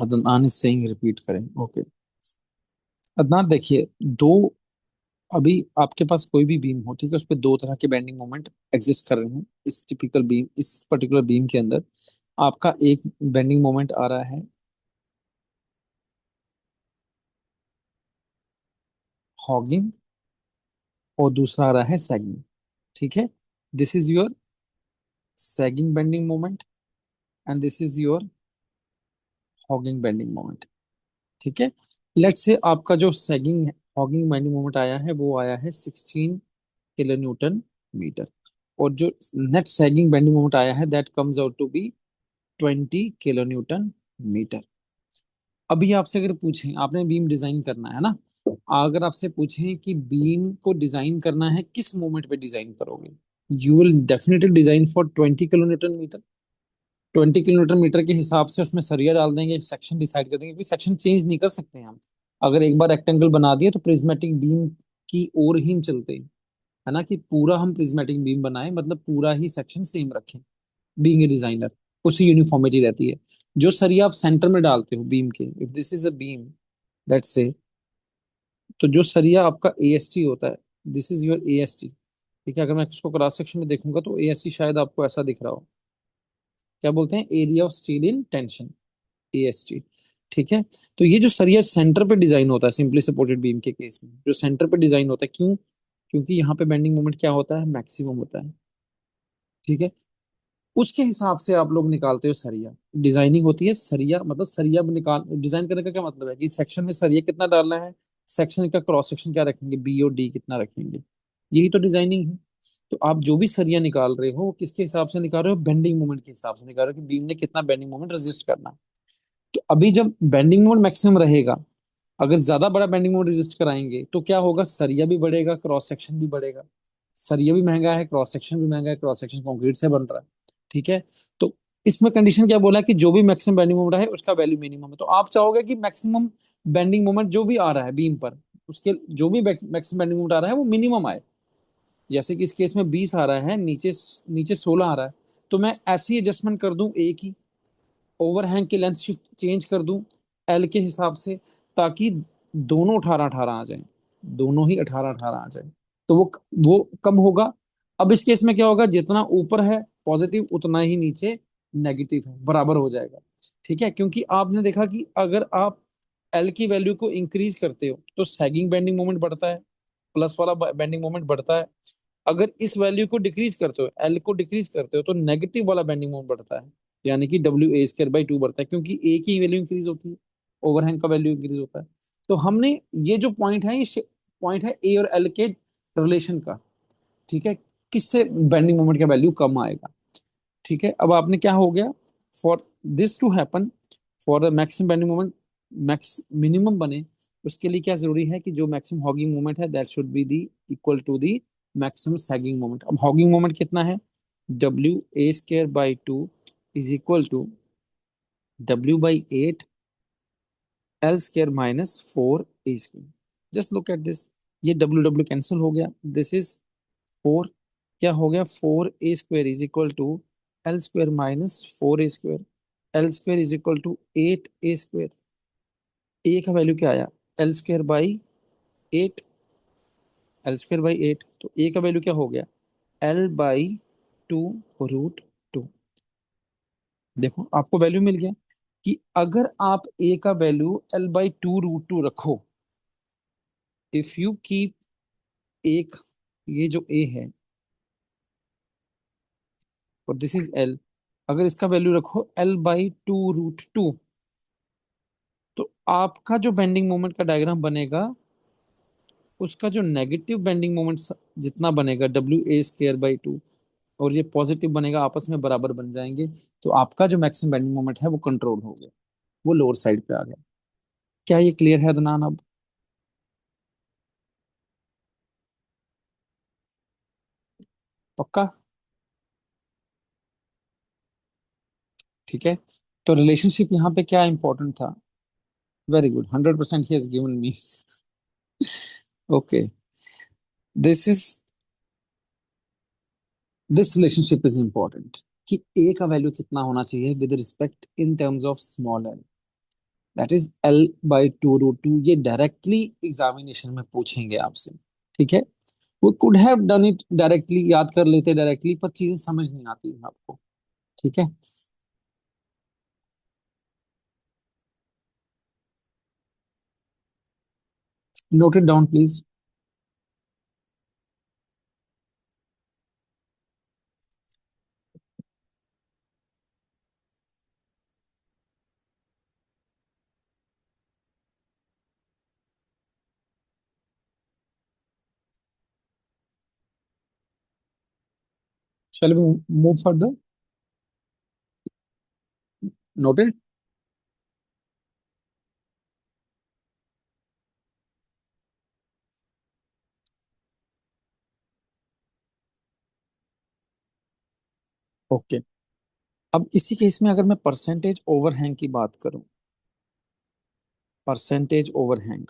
Adnan is saying repeat करें, ओके। अदनान देखिए, दो, अभी आपके पास कोई भी बीम हो, ठीक है, उस पे दो तरह के बेंडिंग मोमेंट एग्जिस्ट कर रहे हैं। इस टिपिकल बीम, इस पर्टिकुलर बीम के अंदर आपका एक बेंडिंग मोमेंट आ रहा है हॉगिंग, और दूसरा आ रहा है सैगिंग। ठीक है, this is your sagging bending moment and this is your hugging bending moment. ठीक है। लेट से आपका जो सैगिंग हॉगिंग बेंडिंग मोमेंट आया है वो आया है 16 किलो न्यूटन मीटर, और जो नेट सैगिंग बेंडिंग मोमेंट आया है that comes out to be 20 kilo newton metre. अभी आपसे अगर पूछें, आपने बीम डिजाइन करना है ना, अगर आपसे पूछें कि बीम को डिजाइन करना है किस मोमेंट पे डिजाइन करोगे, you will definitely design for 20 kilo newton metre. 20 kilometre metre के हिसाब से उसमें सरिया डाल देंगे, सेक्शन डिसाइड कर देंगे, क्योंकि सेक्शन चेंज नहीं कर सकते हैं हम। अगर एक बार रेक्टेंगल बना दिए तो प्रिज्मेटिक बीम की ओर ही हम चलते हैं, है ना, कि पूरा हम प्रिज्मेटिक बीम बनाए, मतलब पूरा ही सेक्शन सेम रखें। बीइंग ए डिजाइनर उसी यूनिफॉर्मिटी रहती है। जो सरिया आप सेंटर में डालते हो बीम के, if this is a beam that's से, तो जो सरिया आपका ए एस टी होता है, this is your A S T. ठीक है, अगर मैं इसको क्रॉस सेक्शन में देखूंगा तो ए एस टी शायद आपको ऐसा दिख रहा हो, क्या बोलते हैं, area of steel in tension, AST. ठीक है। तो ये जो सरिया सेंटर पे डिजाइन होता है सिंपली सपोर्टेड बीम के केस में, जो सेंटर पे डिजाइन होता है, क्यों, क्योंकि यहाँ पे बेंडिंग मोमेंट क्या होता है, मैक्सिमम होता है। ठीक है। उसके हिसाब से आप लोग निकालते हो सरिया, डिजाइनिंग होती है सरिया, मतलब सरिया निकाल, डिजाइन करने का क्या मतलब है कि सेक्शन में सरिया कितना डालना है, सेक्शन का क्रॉस सेक्शन क्या रखेंगे, बी और डी कितना रखेंगे, यही तो डिजाइनिंग है। तो आप जो भी सरिया निकाल रहे हो वो किसके हिसाब से निकाल रहे हो, बेंडिंग मोमेंट के हिसाब से निकाल रहे हो कि बीम ने कितना बेंडिंग मोमेंट रेजिस्ट करना है। तो अभी जब बेंडिंग मोमेंट मैक्सिमम रहेगा, अगर ज्यादा बड़ा बेंडिंग मोमेंट रेजिस्ट कराएंगे तो क्या होगा, सरिया भी बढ़ेगा, क्रॉस सेक्शन भी बढ़ेगा। सरिया भी महंगा है, क्रॉस सेक्शन भी महंगा है, क्रॉस सेक्शन कंक्रीट से बन रहा है। ठीक है। तो इसमें कंडीशन क्या बोला है कि जो भी मैक्सिमम बेंडिंग मोमेंट है उसका वैल्यू मिनिमम है। तो आप चाहोगे कि मैक्सिमम बेंडिंग मोमेंट जो भी आ रहा है बीम पर, उसके जो भी मैक्सिमम बेंडिंग मोमेंट आ रहा है वो मिनिमम आए। जैसे कि इस केस में 20 आ रहा है, नीचे नीचे 16 आ रहा है, तो मैं ऐसी एडजस्टमेंट कर दूं एक ही, ओवरहैंग की लेंथ शिफ्ट चेंज कर दूं एल के हिसाब से, ताकि दोनों 18 18 आ जाए, दोनों ही 18 18 आ जाए। तो वो कम होगा। अब इस केस में क्या होगा, जितना ऊपर है पॉजिटिव उतना ही नीचे नेगेटिव है, बराबर हो जाएगा। ठीक है, क्योंकि आपने देखा कि अगर आप एल की वैल्यू को इंक्रीज करते हो तो सैगिंग बेंडिंग मोमेंट बढ़ता है, प्लस वाला बेंडिंग मोमेंट बढ़ता है। अगर इस वैल्यू को डिक्रीज करते हो, एल को डिक्रीज करते हो, तो नेगेटिव वाला बेंडिंग मोमेंट बढ़ता है, यानी कि W A square by to बढ़ता है, क्योंकि ए की वैल्यू इंक्रीज होती है, ओवरहैंग का वैल्यू इंक्रीज होता है। तो हमने ये जो पॉइंट है, ये पॉइंट है ए और एल के रिलेशन का। ठीक है, किससे बेंडिंग मोमेंट का वैल्यू कम आएगा। ठीक है, अब आपने क्या हो गया, for this to happen, for the maximum bending moment max minimum बने, उसके लिए क्या जरूरी है कि जो मैक्सिमम हॉगिंग मोमेंट है that should be the equal to the maximum sagging moment. अब हॉगिंग मोमेंट कितना है, W A square by two is equal to W by eight L square minus four A square. Just look at this, ये डब्ल्यू डब्ल्यू कैंसिल हो गया, दिस इज फोर, क्या हो गया, four A square is equal to L square minus four A square, L square is equal to eight A square. A का वैल्यू क्या आया, L square by eight, L square by eight, तो ए का वैल्यू क्या हो गया, L by two root two. देखो आपको वैल्यू मिल गया कि अगर आप ए का value L by two root two रखो, इफ यू कीप एक, ये जो ए है और दिस इज एल, अगर इसका वैल्यू रखो L/2√2, तो आपका जो बेंडिंग मोमेंट का डायग्राम बनेगा, उसका जो नेगेटिव बेंडिंग मोमेंट जितना बनेगा WA²/2, और ये पॉजिटिव बनेगा, आपस में बराबर बन जाएंगे। तो आपका जो मैक्सिमम बेंडिंग मोमेंट है वो कंट्रोल हो गया, वो लोअर साइड पे आ गया। क्या ये क्लियर है अदनान अब? पक्का? ठीक है। तो रिलेशनशिप यहाँ पे क्या इंपॉर्टेंट था? Very good, 100% he has given me. Okay, this is, this relationship is important कि ए का वैल्यू कितना होना चाहिए with respect in terms of small L, that is L/2√2। ये डायरेक्टली एग्जामिनेशन में पूछेंगे आपसे। ठीक है, वो could have done it directly, याद कर लेते डायरेक्टली, पर चीजें समझ नहीं आती हैं आपको। ठीक है, note it down please. Shall we move further? Noted. Okay, अब इसी केस में अगर मैं परसेंटेज ओवरहैंग की बात करूं, परसेंटेज ओवरहैंग,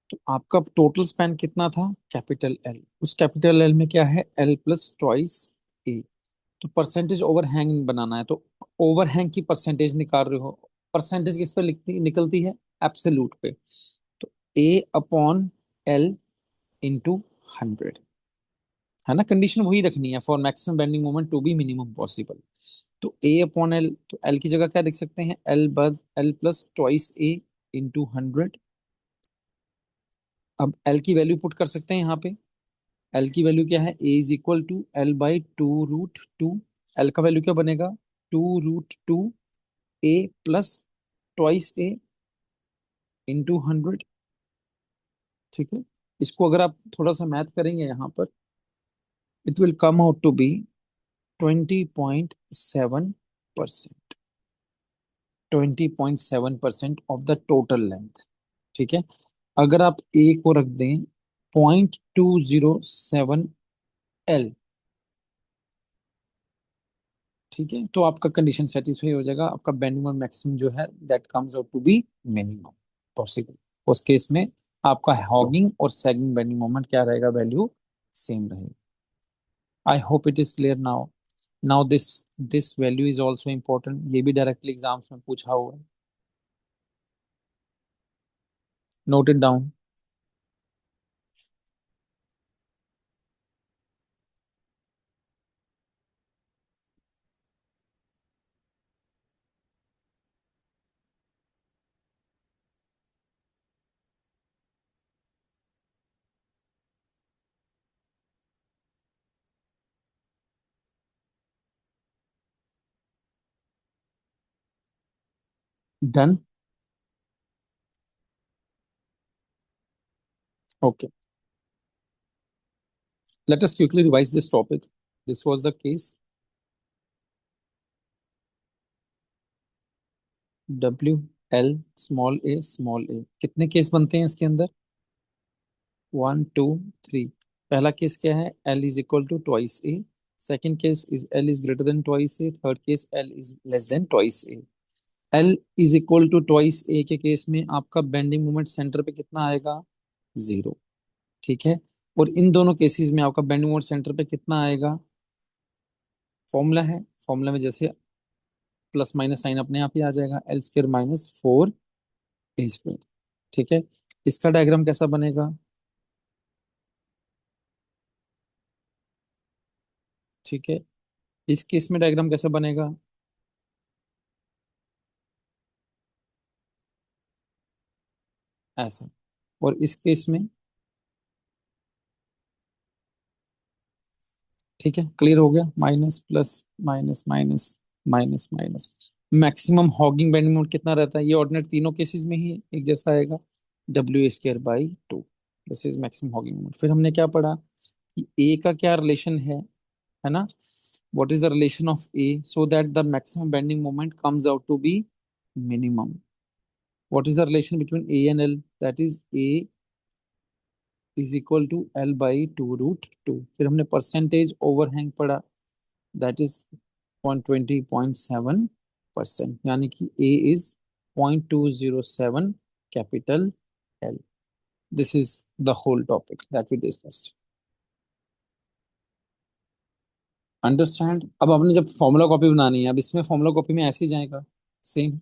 तो आपका टोटल स्पैन कितना था? Capital L. उस कैपिटल एल में क्या है? L+2/A। तो परसेंटेज ओवरहैंग बनाना है, तो ओवरहैंग की परसेंटेज निकाल रहे हो। परसेंटेज किस पे लिखती निकलती है? एब्सोल्यूट पे। तो A/L इंटू 100, है ना? कंडीशन वही रखनी है, for maximum bending moment to be minimum possible. तो A/L, तो L की जगह क्या देख सकते हैं? L+2/A into 100। अब L की वैल्यू पुट कर सकते हैं यहाँ पे। L की वैल्यू क्या है? A = L/2√2। L का वैल्यू क्या बनेगा? 2√2A+2/A into 100। ठीक है, इसको अगर आप थोड़ा सा मैथ करेंगे यहाँ पर, it will come out to be 20.7%। 20.7% of the total length. ठीक है, अगर आप ए को रख दें 0.207L, ठीक है, तो आपका कंडीशन सेटिस्फाई हो जाएगा, आपका बेंडिंग मैक्सिमम जो है that comes out to be minimum possible. उस केस में आपका हॉगिंग और सैगिंग बेंडिंग मोमेंट क्या रहेगा? वैल्यू सेम रहेगा। I hope it is clear now. Now this value is also important, ये भी डायरेक्टली एग्जाम्स में पूछा हुआ है। Note it down. Done. Okay, let us quickly revise this topic. This was the case WL, कितने केस बनते हैं इसके अंदर? 1, 2, 3। पहला केस क्या है? L = 2/A। Second case is L > 2/A। Third case L < <2A। L = 2/A के केस में आपका बेंडिंग मोमेंट सेंटर पे कितना आएगा? 0। ठीक है, और इन दोनों केसेस में आपका बेंडिंग मोमेंट सेंटर पे कितना आएगा? फॉर्मूला है, फॉर्मूला में जैसे प्लस माइनस साइन अपने आप ही आ जाएगा, L² - 4A²। ठीक है, इसका डायग्राम कैसा बनेगा? ठीक है, इस केस में डायग्राम कैसा बनेगा? ऐसा। और इस केस में ठीक है, क्लियर हो गया। Minus plus minus minus minus minus. Maximum hogging bending moment कितना रहता है? ये ऑर्डिनेट तीनों केसेस में ही एक जैसा आएगा, W² by 2। This is maximum hogging moment. फिर हमने क्या पढ़ा कि ए का क्या रिलेशन है ना? What is the relation of A so that the maximum bending moment comes out to be minimum? What is the relation between A and L? That is A is equal to L/2√2। फिर हमने परसेंटेज ओवरहैंग पढ़ा, दैट इज 0.20.7%, यानी कि A is 0.207 capital L. This is the whole topic that we discussed. Understand? अब आपने जब फॉर्मूला कॉपी बनानी है, अब इसमें फॉर्मूला कॉपी में ऐसे ही जाएगा सेम।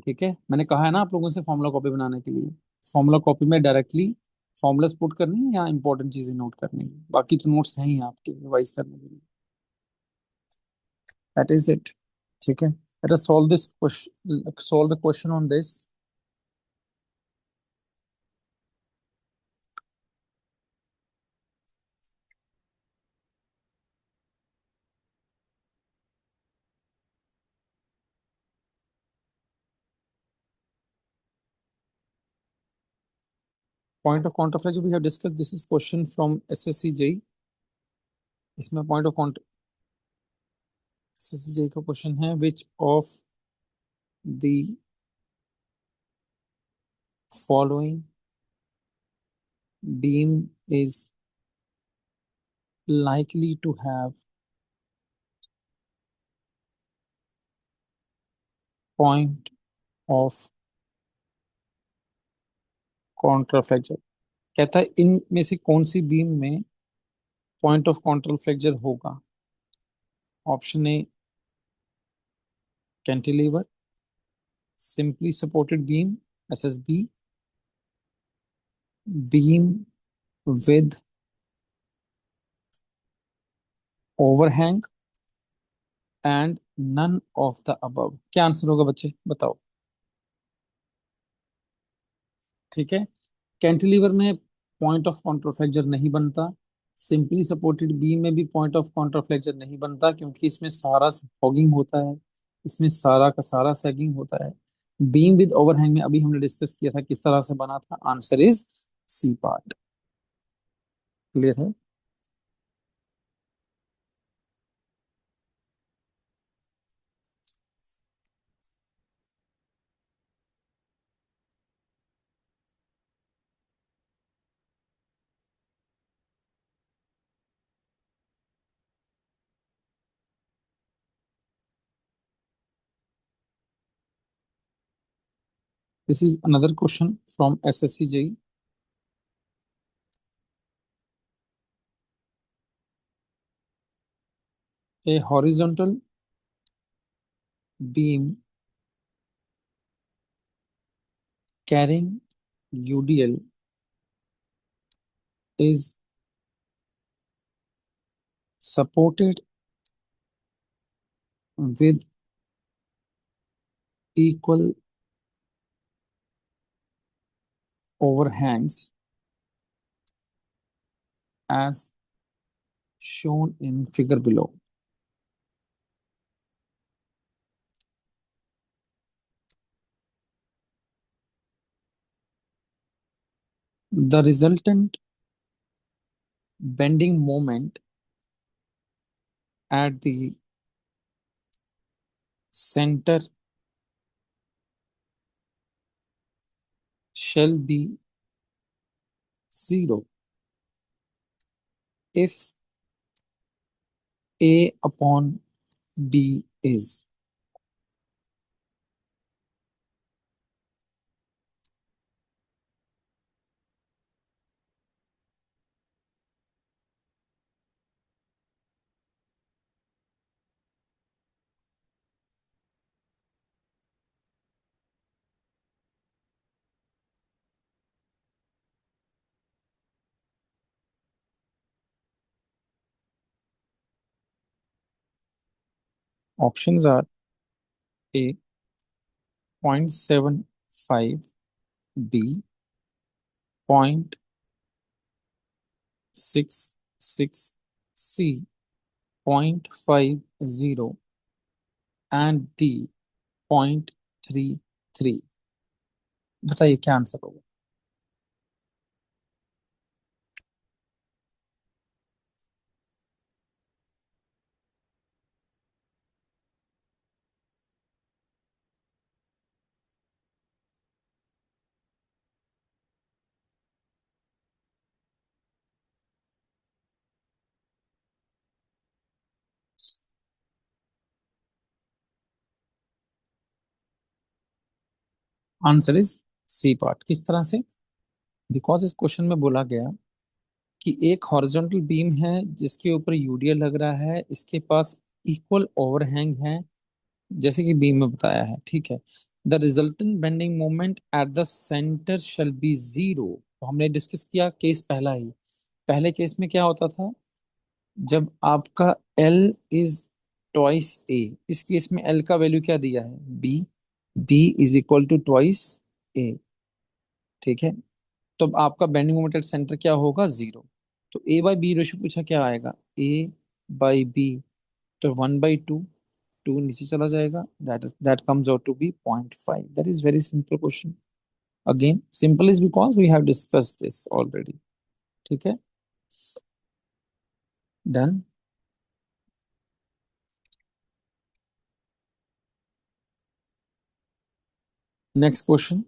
ठीक है, मैंने कहा है ना आप लोगों से फॉर्मूला कॉपी बनाने के लिए, फॉर्मूला कॉपी में डायरेक्टली फॉर्मूलाज पुट करनी है या इंपॉर्टेंट चीजें नोट करनी है? बाकी तो नोट्स हैं ही आपके रिवाइज करने के लिए। That is it. ठीक है, let us solve this question, solve the question on this. Point of contraflexion we have discuss, this is question from SSC JE. इसमें पॉइंट ऑफ एसएससी जेई का क्वेश्चन है, which of the following beam is likely to have point of contraflexure. कहता है इनमें से कौन सी बीम में पॉइंट ऑफ कॉन्ट्राफ्लेक्चर होगा? Option A cantilever, simply supported beam SSB, beam with overhang and none of the above. क्या आंसर होगा बच्चे, बताओ। ठीक है, कैंटिलीवर में पॉइंट ऑफ कॉन्ट्राफ्लेक्चर नहीं बनता, सिंपली सपोर्टेड बीम में भी पॉइंट ऑफ कॉन्ट्राफ्लेक्चर नहीं बनता, क्योंकि इसमें सारा फॉगिंग होता है, इसमें सारा का सारा सैगिंग होता है। बीम विद ओवरहैंग में अभी हमने डिस्कस किया था किस तरह से बना था, answer is C part. Clear है? This is another question from SSC JEE। A horizontal beam carrying UDL is supported with equal overhangs as shown in figure below. The resultant bending moment at the center shall be zero if A upon B is। Options are A 0.75, B 0.667, C 0.50 and D 0.33। बताइए क्या आंसर होगा। Answer is C part. किस तरह से? बिकॉज इस क्वेश्चन में बोला गया कि एक हॉरिजॉन्टल बीम है जिसके ऊपर यूडीएल लग रहा है, इसके पास इक्वल ओवरहैंग है जैसे कि बीम में बताया है, ठीक है। The resultant bending moment at the centre shall be zero. तो हमने डिस्कस किया केस पहला ही। पहले केस में क्या होता था, जब आपका L इज ट्वाइस ए, इस केस में L का वैल्यू क्या दिया है, B। B is equal to twice A, ठीक है। तो अब आपका बेंडिंग मोमेंट एट सेंटर क्या होगा, जीरो। तो A बाई बी रेशो पूछा, क्या आएगा, A/B। तो 1/2, 2 नीचे चला जाएगा, that comes out to be 0.5। That is very simple question. Again simple is because we have discussed this already, ठीक है। Done. Next question.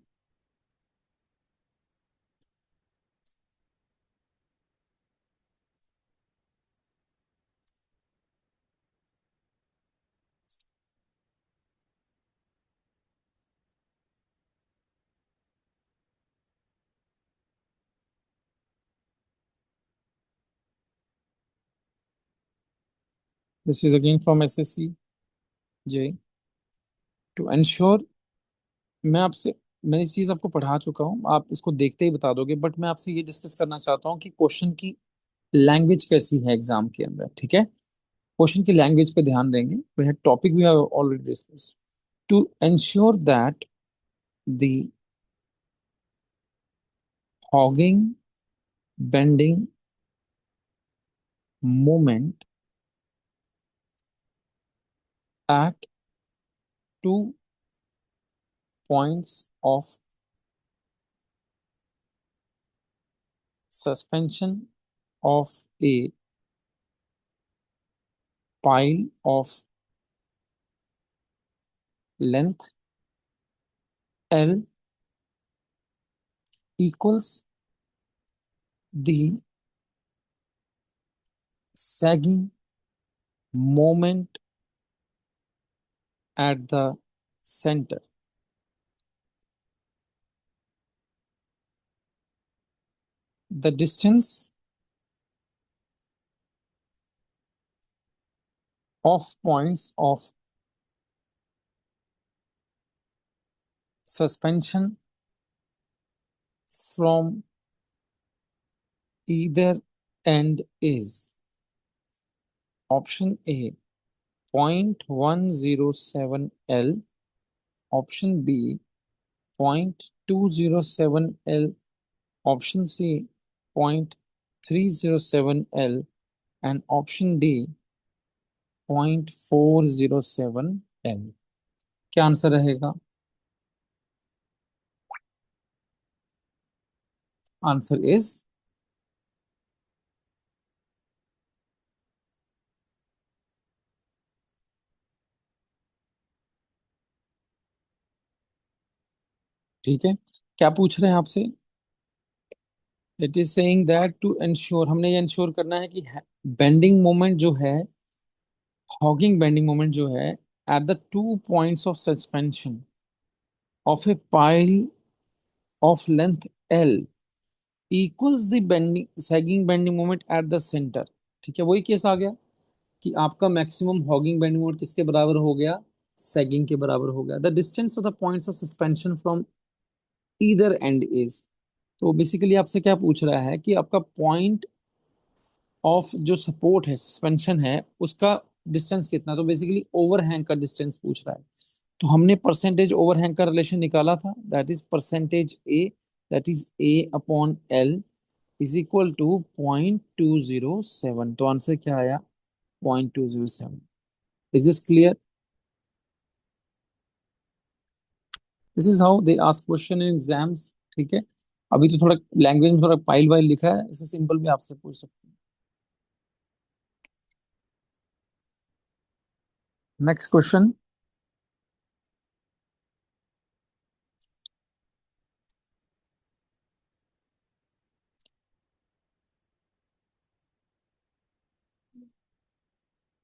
This is again from SSC JE. To ensure, मैं इस चीज आपको पढ़ा चुका हूँ, आप इसको देखते ही बता दोगे, बट मैं आपसे ये डिस्कस करना चाहता हूँ कि क्वेश्चन की लैंग्वेज कैसी है एग्जाम के अंदर, ठीक है। क्वेश्चन की लैंग्वेज पे ध्यान देंगे। We have topic we have already discussed. To ensure that the hogging bending moment at 2 points of suspension of a pile of length L equals the sagging moment at the center. The distance of points of suspension from either end is option A 0.107 L, option B 0.207 L, option C 0.307 L, and option D 0.407 L। क्या आंसर रहेगा? आंसर इज, ठीक है। क्या पूछ रहे हैं आपसे? It is saying that to ensure, हमने ये एंश्योर करना है कि बेंडिंग मोमेंट जो है, हॉगिंग बेंडिंग मोमेंट जो है at the 2 points of suspension of A pile of length L equals the bending sagging bending moment at the centre. ठीक है, वही केस आ गया कि आपका मैक्सिमम हॉगिंग बेंडिंग मोमेंट किसके बराबर हो गया, सैगिंग के बराबर हो गया। The distance of the points of suspension from either and is. तो बेसिकली आपसे क्या पूछ रहा है कि आपका पॉइंट ऑफ जो सपोर्ट है, सस्पेंशन है, उसका डिस्टेंस कितना। तो बेसिकली ओवरहैंग का डिस्टेंस पूछ रहा है। तो हमने परसेंटेज ओवरहैंग का रिलेशन निकाला था, that is percentage A, that is A/L। Is equal to 0.207। तो आंसर क्या आया? 0.207। Is this clear? This is how they ask question in exams. ठीक है, अभी तो थोड़ा लैंग्वेज में थोड़ा पाइल वाइल लिखा है, इससे सिंपल भी आपसे पूछ सकते हैं। Next question.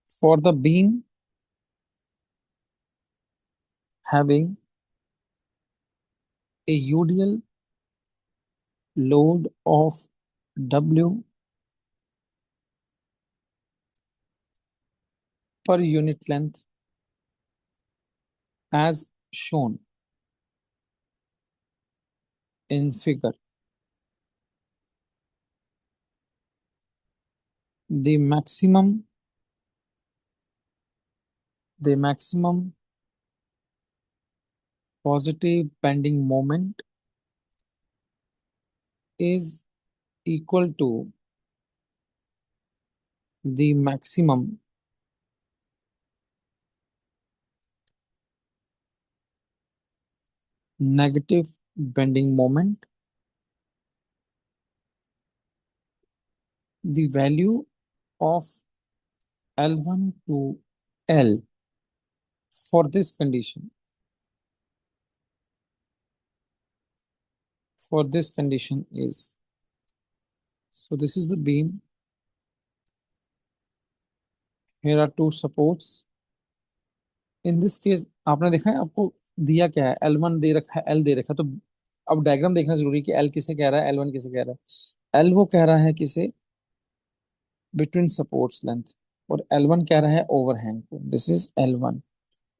For the beam having a UDL load of W per unit length as shown in figure, the maximum positive bending moment is equal to the negative bending moment. The value of L1 to L for this condition, is, so this is the beam. Here are two supports. In this case आपने देखा है, आपको दिया क्या है? L1 दे रखा है, L दे रखा है। तो अब डायग्राम देखना जरूरी है कि L किसे कह रहा है, L1 किसे कह रहा है। L वो कह रहा है किसे? Between supports length. और L1 कह रहा है ओवरहैंग को। This is L1।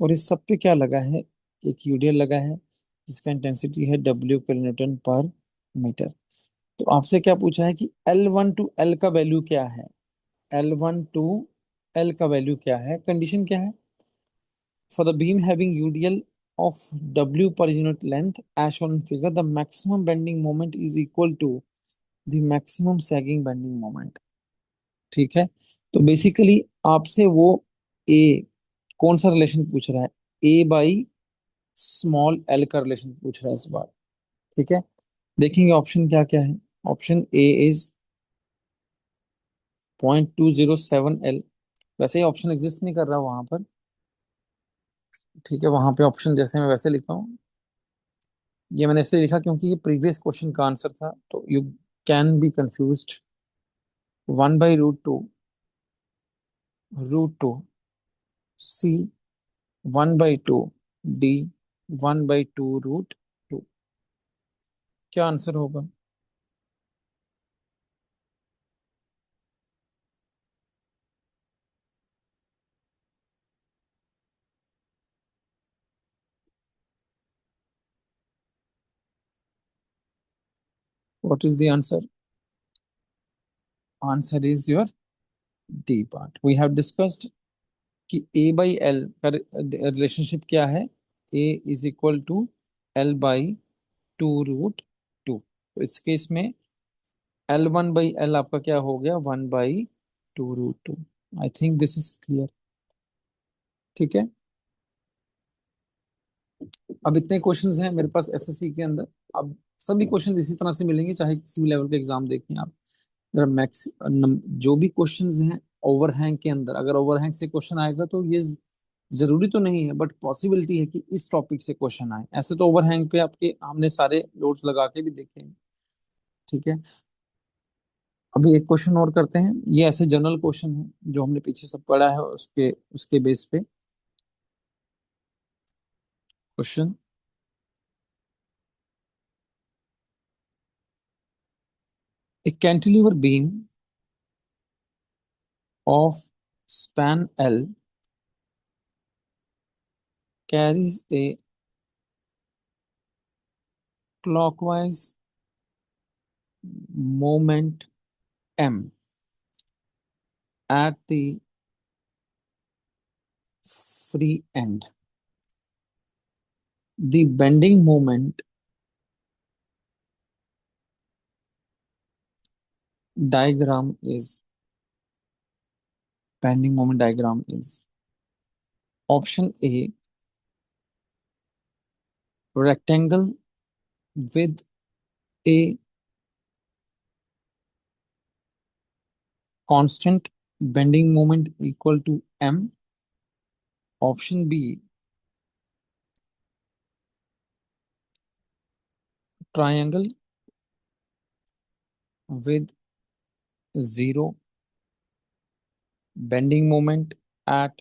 और इस सब पे क्या लगा है? एक यूडीएल लगा है जिसका इंटेंसिटी है W किलोन्यूटन पर मीटर। तो आपसे क्या पूछा है कि L1 टू L का वैल्यू क्या है? L1 टू L का वैल्यू क्या है? कंडीशन क्या है? For the beam having UDL of W per unit length as shown in figure, the maximum bending moment is equal to the maximum sagging bending moment। ठीक है, तो बेसिकली आपसे वो ए कौन सा रिलेशन पूछ रहा है? ए बाई स्मॉल एल का रिलेशन पूछ रहा है इस बार। ठीक है, देखेंगे ऑप्शन क्या क्या है। Option A is 0.207 L। वैसे ही ऑप्शन एग्जिस्ट नहीं कर रहा वहां पर। ठीक है, वहां पे ऑप्शन जैसे मैं वैसे लिखा हूँ। ये मैंने इसलिए लिखा क्योंकि ये प्रीवियस क्वेश्चन का आंसर था, तो you can be confused. 1/√2, √2, C, 1/2, D, 1/2 √2। क्या आंसर होगा? What is the answer? Answer is your D part. We have discussed कि ए बाई एल का रिलेशनशिप क्या है? A is equal to L/2 √2। तो इस केस में L1/L आपका क्या हो गया? 1/2 √2। I think this is clear. ठीक है, अब इतने क्वेश्चंस हैं मेरे पास एसएससी के अंदर। अब सभी क्वेश्चन इसी तरह से मिलेंगे, चाहे किसी भी लेवल के एग्जाम देखें आप। अगर जो भी क्वेश्चंस हैं ओवरहैंग के अंदर, अगर ओवरहैंग से क्वेश्चन आएगा तो ये जरूरी तो नहीं है, बट पॉसिबिलिटी है कि इस टॉपिक से क्वेश्चन आए। ऐसे तो ओवरहैंग पे आपके हमने सारे लोड्स लगा के भी देखे हैं। ठीक है, अभी एक क्वेश्चन और करते हैं। ये ऐसे जनरल क्वेश्चन है जो हमने पीछे सब पढ़ा है, उसके उसके बेस पे question. A cantilever beam of span L carries a clockwise moment M at the free end. The bending moment diagram is bending moment diagram is option A, rectangle with a constant bending moment equal to m. Option B, triangle with zero bending moment at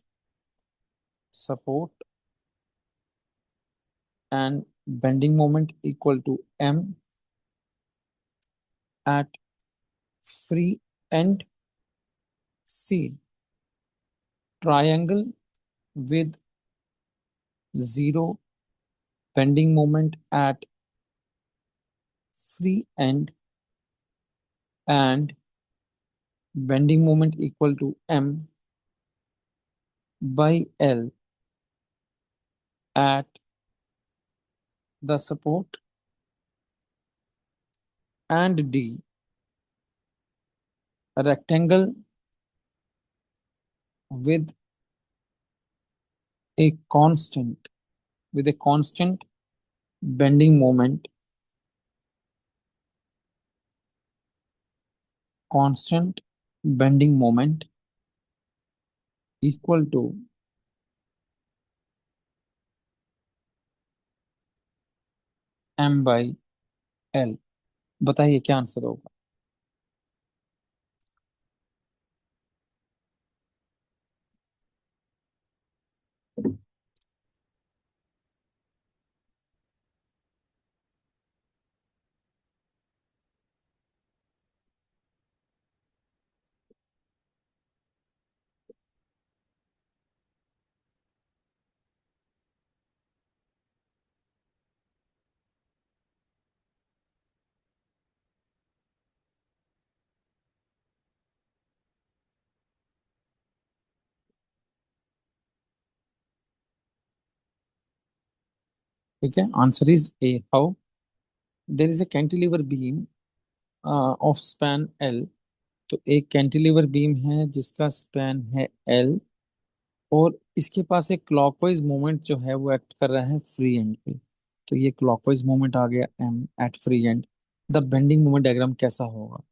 support and bending moment equal to m at free end. C, triangle with zero bending moment at free end and bending moment equal to m by L at the support. And D, a rectangle with a constant bending moment constant bending moment equal to m by L। बताइए क्या आंसर होगा। ठीक है, answer is A. How, there is a cantilever beam of span L. तो एक कैंटिलीवर बीम है जिसका स्पैन है एल, और इसके पास एक क्लॉकवाइज मोमेंट जो है वो एक्ट कर रहा है फ्री एंड पे। तो ये क्लॉकवाइज मोमेंट आ गया M at free end. The bending moment diagram कैसा होगा।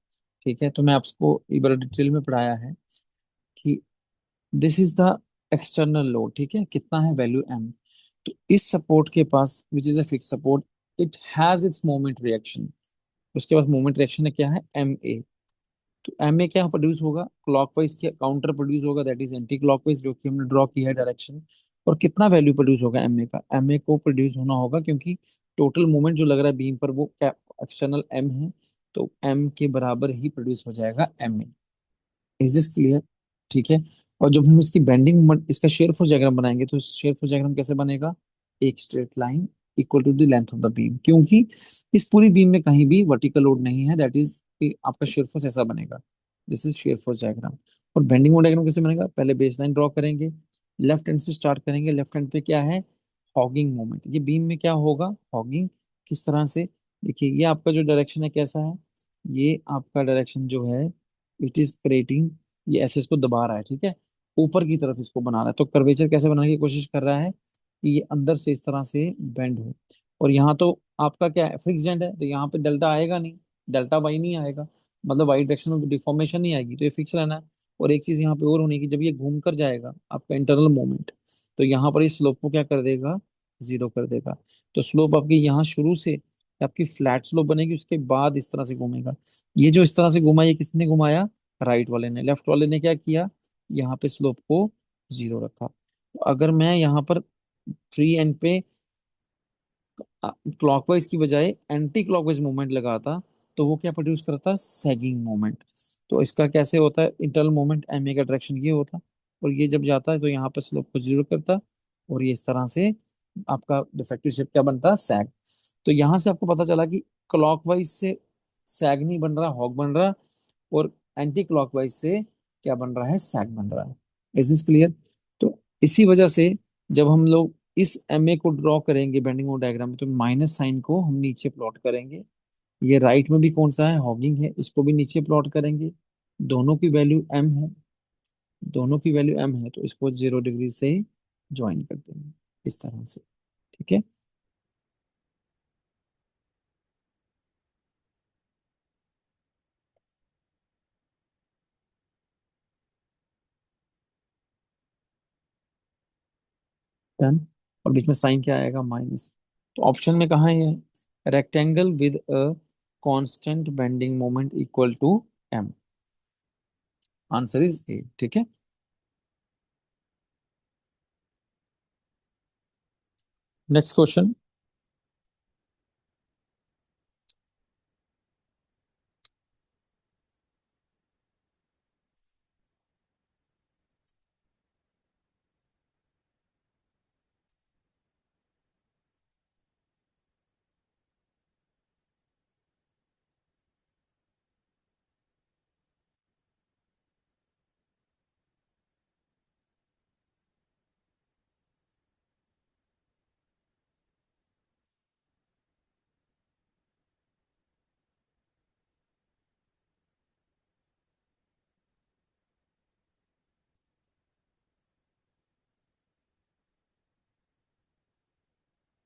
ठीक है, तो मैं आपको एक बार डिटेल में पढ़ाया है कि this is the external load. ठीक है, कितना है, वैल्यू एम। तो इस सपोर्ट के पास which is a fix support, it has its moment reaction. उसके पास मोमेंट रिएक्शन है, क्या है, एम ए। तो एम ए क्या प्रोड्यूस होगा, क्लॉकवाइज के काउंटर प्रोड्यूस होगा, दैट इज एंटी क्लॉकवाइज, जो कि हमने ड्रॉ किया है डायरेक्शन। और कितना वैल्यू प्रोड्यूस होगा एम ए का, एम ए को प्रोड्यूस होना होगा क्योंकि टोटल मोमेंट जो लग रहा है बीम पर वो क्या, एक्सटर्नल एम है। तो एम के बराबर ही प्रोड्यूस हो जाएगा M A. Is this clear. ठीक है, और जब हम इसकी बेंडिंग मोमेंट, इसका शेयर फोर्स डायग्राम बनाएंगे तो शेयर फोर्स डायग्राम कैसे बनेगा, एक straight line equal to the length of the beam, क्योंकि इस पूरी बीम में कहीं भी वर्टिकल लोड नहीं है, दैट इज आपका शेयर फोर्स ऐसा बनेगा। This is share force diagram. और बेंडिंग मोमेंट डायग्राम कैसे बनेगा, पहले बेस लाइन ड्रॉ करेंगे, लेफ्ट हैंड से स्टार्ट करेंगे। लेफ्ट हैंड पे क्या है, हॉगिंग मोमेंट। ये बीम में क्या होगा, हॉगिंग। किस तरह से, देखिए ये आपका जो डायरेक्शन है कैसा है, ये आपका डायरेक्शन जो है इट इज क्रिएटिंग, ये ऐसे इसको दबा रहा है। ठीक है, ऊपर की तरफ इसको बना रहा है। तो कर्वेचर कैसे बनाने की कोशिश कर रहा है कि ये अंदर से इस तरह से बेंड हो। और यहाँ तो आपका क्या है, फिक्स एंड है, तो यहाँ पे डेल्टा आएगा नहीं, डेल्टा वाई नहीं आएगा, मतलब वाई डायरेक्शन में डिफॉर्मेशन नहीं आएगी, तो ये फिक्स रहना है। और एक चीज यहाँ पे और होने की, जब ये घूम कर जाएगा आपका इंटरनल मोमेंट, तो यहाँ पर इस स्लोप को क्या कर देगा, जीरो कर देगा। तो स्लोप आपकी यहाँ शुरू से आपकी फ्लैट स्लोप बनेगी, उसके बाद इस तरह से घूमेगा। ये जो इस तरह से घुमा, ये किसने घुमाया, राइट वाले ने। लेफ्ट वाले ने क्या किया, यहाँ पे स्लोप को जीरो रखा। तो अगर मैं यहाँ पर फ्री एंड पे क्लॉकवाइज की बजाय एंटी क्लॉकवाइज मूवमेंट लगाता, तो वो क्या प्रोड्यूस करता, सैगिंग मूवमेंट। तो इसका कैसे होता है, इंटरनल मोमेंट एम ए का डायरेक्शन ये होता, और ये जब जाता है तो यहाँ पे स्लोप को जीरो करता, और ये इस तरह से आपका डिफेक्टिव शेप क्या बनता, सैग। तो यहाँ से आपको पता चला कि क्लॉकवाइज से सैग नहीं बन रहा, हॉग बन रहा, और एंटी क्लॉकवाइज से क्या बन रहा है, सैग बन रहा है। Is this clear. तो इसी वजह से जब हम लोग इस एम ए को ड्रॉ करेंगे बेंडिंग मोमेंट डायग्राम में, तो माइनस साइन को हम नीचे प्लॉट करेंगे, ये राइट में भी कौन सा है, हॉगिंग है, इसको भी नीचे प्लॉट करेंगे। दोनों की वैल्यू एम है, दोनों की वैल्यू एम है, तो इसको 0 डिग्री से ज्वाइन कर देंगे इस तरह से। ठीक है। डन। और बीच में साइन क्या आएगा, माइनस। तो ऑप्शन में कहाँ है ये, rectangle with a constant bending moment equal to M. Answer is A. ठीक है। Next question.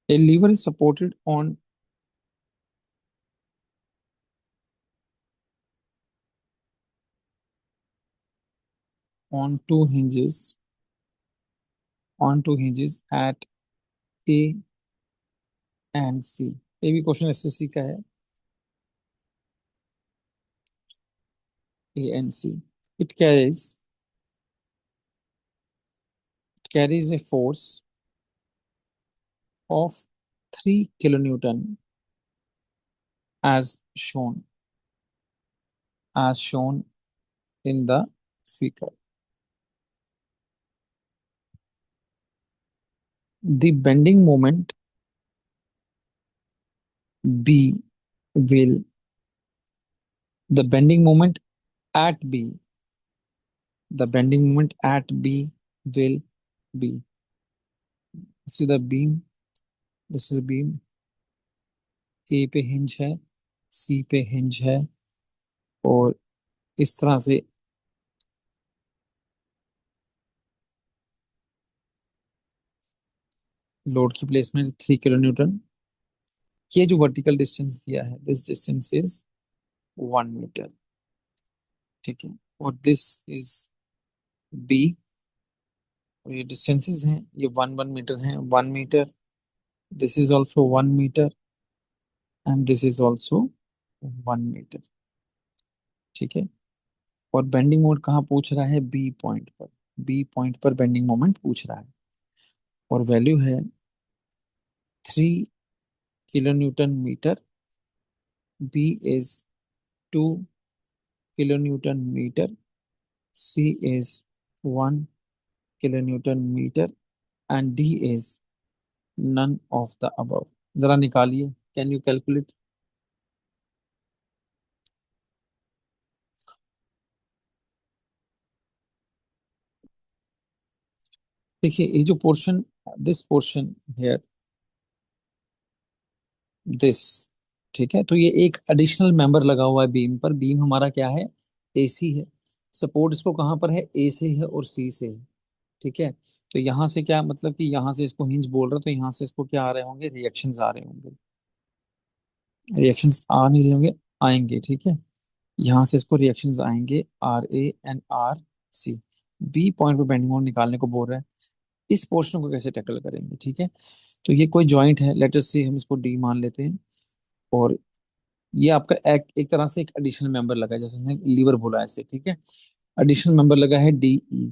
A lever is supported on two hinges at A and C। ये भी क्वेश्चन एसएससी का है। A and C। It carries a force of 3 kilonewton as shown in the figure. The bending moment B will the bending moment at B the bending moment at B will be, this is the beam, this is beam, A पे हिंज है, C पे हिंज है, और इस तरह से लोड की प्लेसमेंट 3 किलो न्यूटन। ये जो वर्टिकल डिस्टेंस दिया है, दिस डिस्टेंस इज 1 मीटर। ठीक है। और दिस इज बी, और ये डिस्टेंसेस हैं, ये 1 1 मीटर हैं, 1 metre, this is also 1 metre, and this is also 1 metre. ठीक है। और बेंडिंग मोमेंट कहाँ पूछ रहा है, बी पॉइंट पर। बी पॉइंट पर बेंडिंग मोमेंट पूछ रहा है, और वैल्यू है 3 kilo newton metre. B is 2 kilo newton metre. C is 1 kilo newton metre, and D is none of the above. जरा निकालिए, कैन यू कैलकुलेट। देखिए ये जो portion, this portion here, this, ठीक है, तो ये एक एडिशनल मेंबर लगा हुआ है बीम पर। बीम हमारा क्या है, एसी है। सपोर्ट इसको कहाँ पर है, ए से है और सी से है। ठीक है। तो यहाँ से क्या मतलब कि यहाँ से इसको हिंज बोल रहा, तो यहाँ से इसको क्या आ रहे होंगे, रिएक्शंस आ रहे होंगे। रिएक्शंस आ नहीं रहे होंगे, आएंगे। ठीक है। यहाँ से इसको रिएक्शंस आएंगे, RA and RC। B point पे बेंडिंग मोमेंट निकालने को बोल रहा है। इस पोर्शन को कैसे टैकल करेंगे, ठीक है। तो ये कोई जॉइंट है, लेट अस से हम इसको डी मान लेते हैं। और ये आपका एक तरह से एक एडिशनल मेंबर लगा है, जैसे लीवर बोला है ऐसे। ठीक है। एडिशनल मेंबर लगा है DE।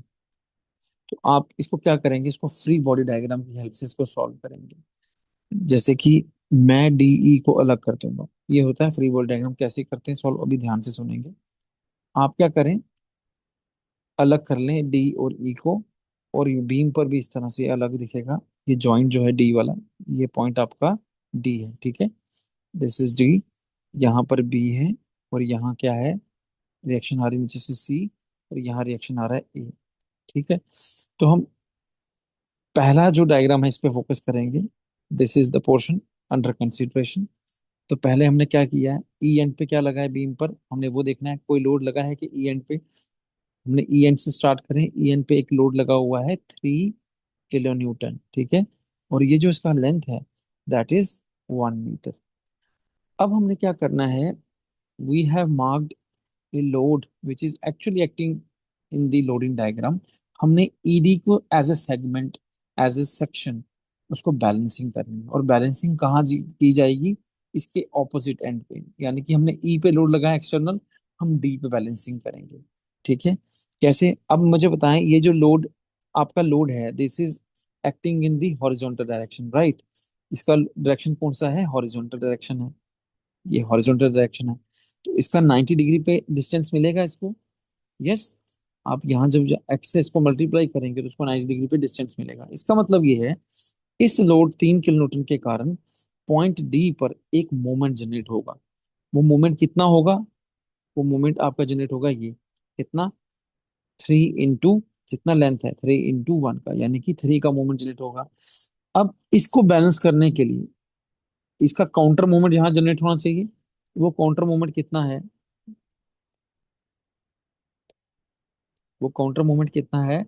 तो आप इसको क्या करेंगे, इसको फ्री बॉडी डायग्राम की हेल्प से इसको सॉल्व करेंगे। जैसे कि मैं DE को अलग कर दूंगा, ये होता है फ्री बॉडी डायग्राम। कैसे करते हैं सॉल्व, अभी ध्यान से सुनेंगे। आप क्या करें, अलग कर लें डी और ई को, और ये बीम पर भी इस तरह से अलग दिखेगा। ये जॉइंट जो है डी वाला, ये पॉइंट आपका डी है। ठीक है। दिस इज डी, यहाँ पर बी है, और यहाँ क्या है, रिएक्शन आ रही है नीचे से सी, और यहाँ रिएक्शन आ रहा है ए। ठीक है। तो हम पहला जो डायग्राम है इस पे फोकस करेंगे। This is the portion under consideration. तो पहले हमने क्या किया है, ई एंड पे क्या लगा है बीम पर, हमने वो देखना है कोई लोड लगा है कि ई एंड पे। हमने ई एंड से स्टार्ट करें, ई एंड पे एक लोड लगा हुआ है 3 किलो न्यूटन, ठीक है। और ये जो इसका लेंथ है दैट इज 1 मीटर। अब हमने क्या करना है, we have marked a load which is actually acting in the loading diagram। हमने ईडी को as a segment, as a section उसको बैलेंसिंग करनी है। और बैलेंसिंग कहाँ की जाएगी, इसके ऑपोजिट एंड पे, यानी कि हमने ई पे लोड लगाया एक्सटर्नल, हम डी पे बैलेंसिंग करेंगे, ठीक है। कैसे, अब मुझे बताएं, ये जो लोड आपका लोड है this is acting in the horizontal direction, right. इसका डायरेक्शन कौन सा है, हॉरिजॉन्टल डायरेक्शन है, ये हॉरिजॉन्टल डायरेक्शन है। तो इसका 90 डिग्री पे डिस्टेंस मिलेगा इसको, यस। आप यहाँ जब एक्सेस को मल्टीप्लाई करेंगे तो उसको 90 डिग्री पे डिस्टेंस मिलेगा। इसका मतलब ये है, इस लोड 3 किलो न्यूटन के कारण पॉइंट डी पर एक मोमेंट जनरेट होगा। वो मोमेंट कितना होगा, वो मोमेंट आपका जनरेट होगा ये, कितना, 3 इंटू, जितना लेंथ है 3 इंटू 1 का, यानी कि 3 का मोमेंट जनरेट होगा। अब इसको बैलेंस करने के लिए इसका काउंटर मोमेंट यहाँ जनरेट होना चाहिए। वो काउंटर मोमेंट कितना है, वो काउंटर मोमेंट कितना है,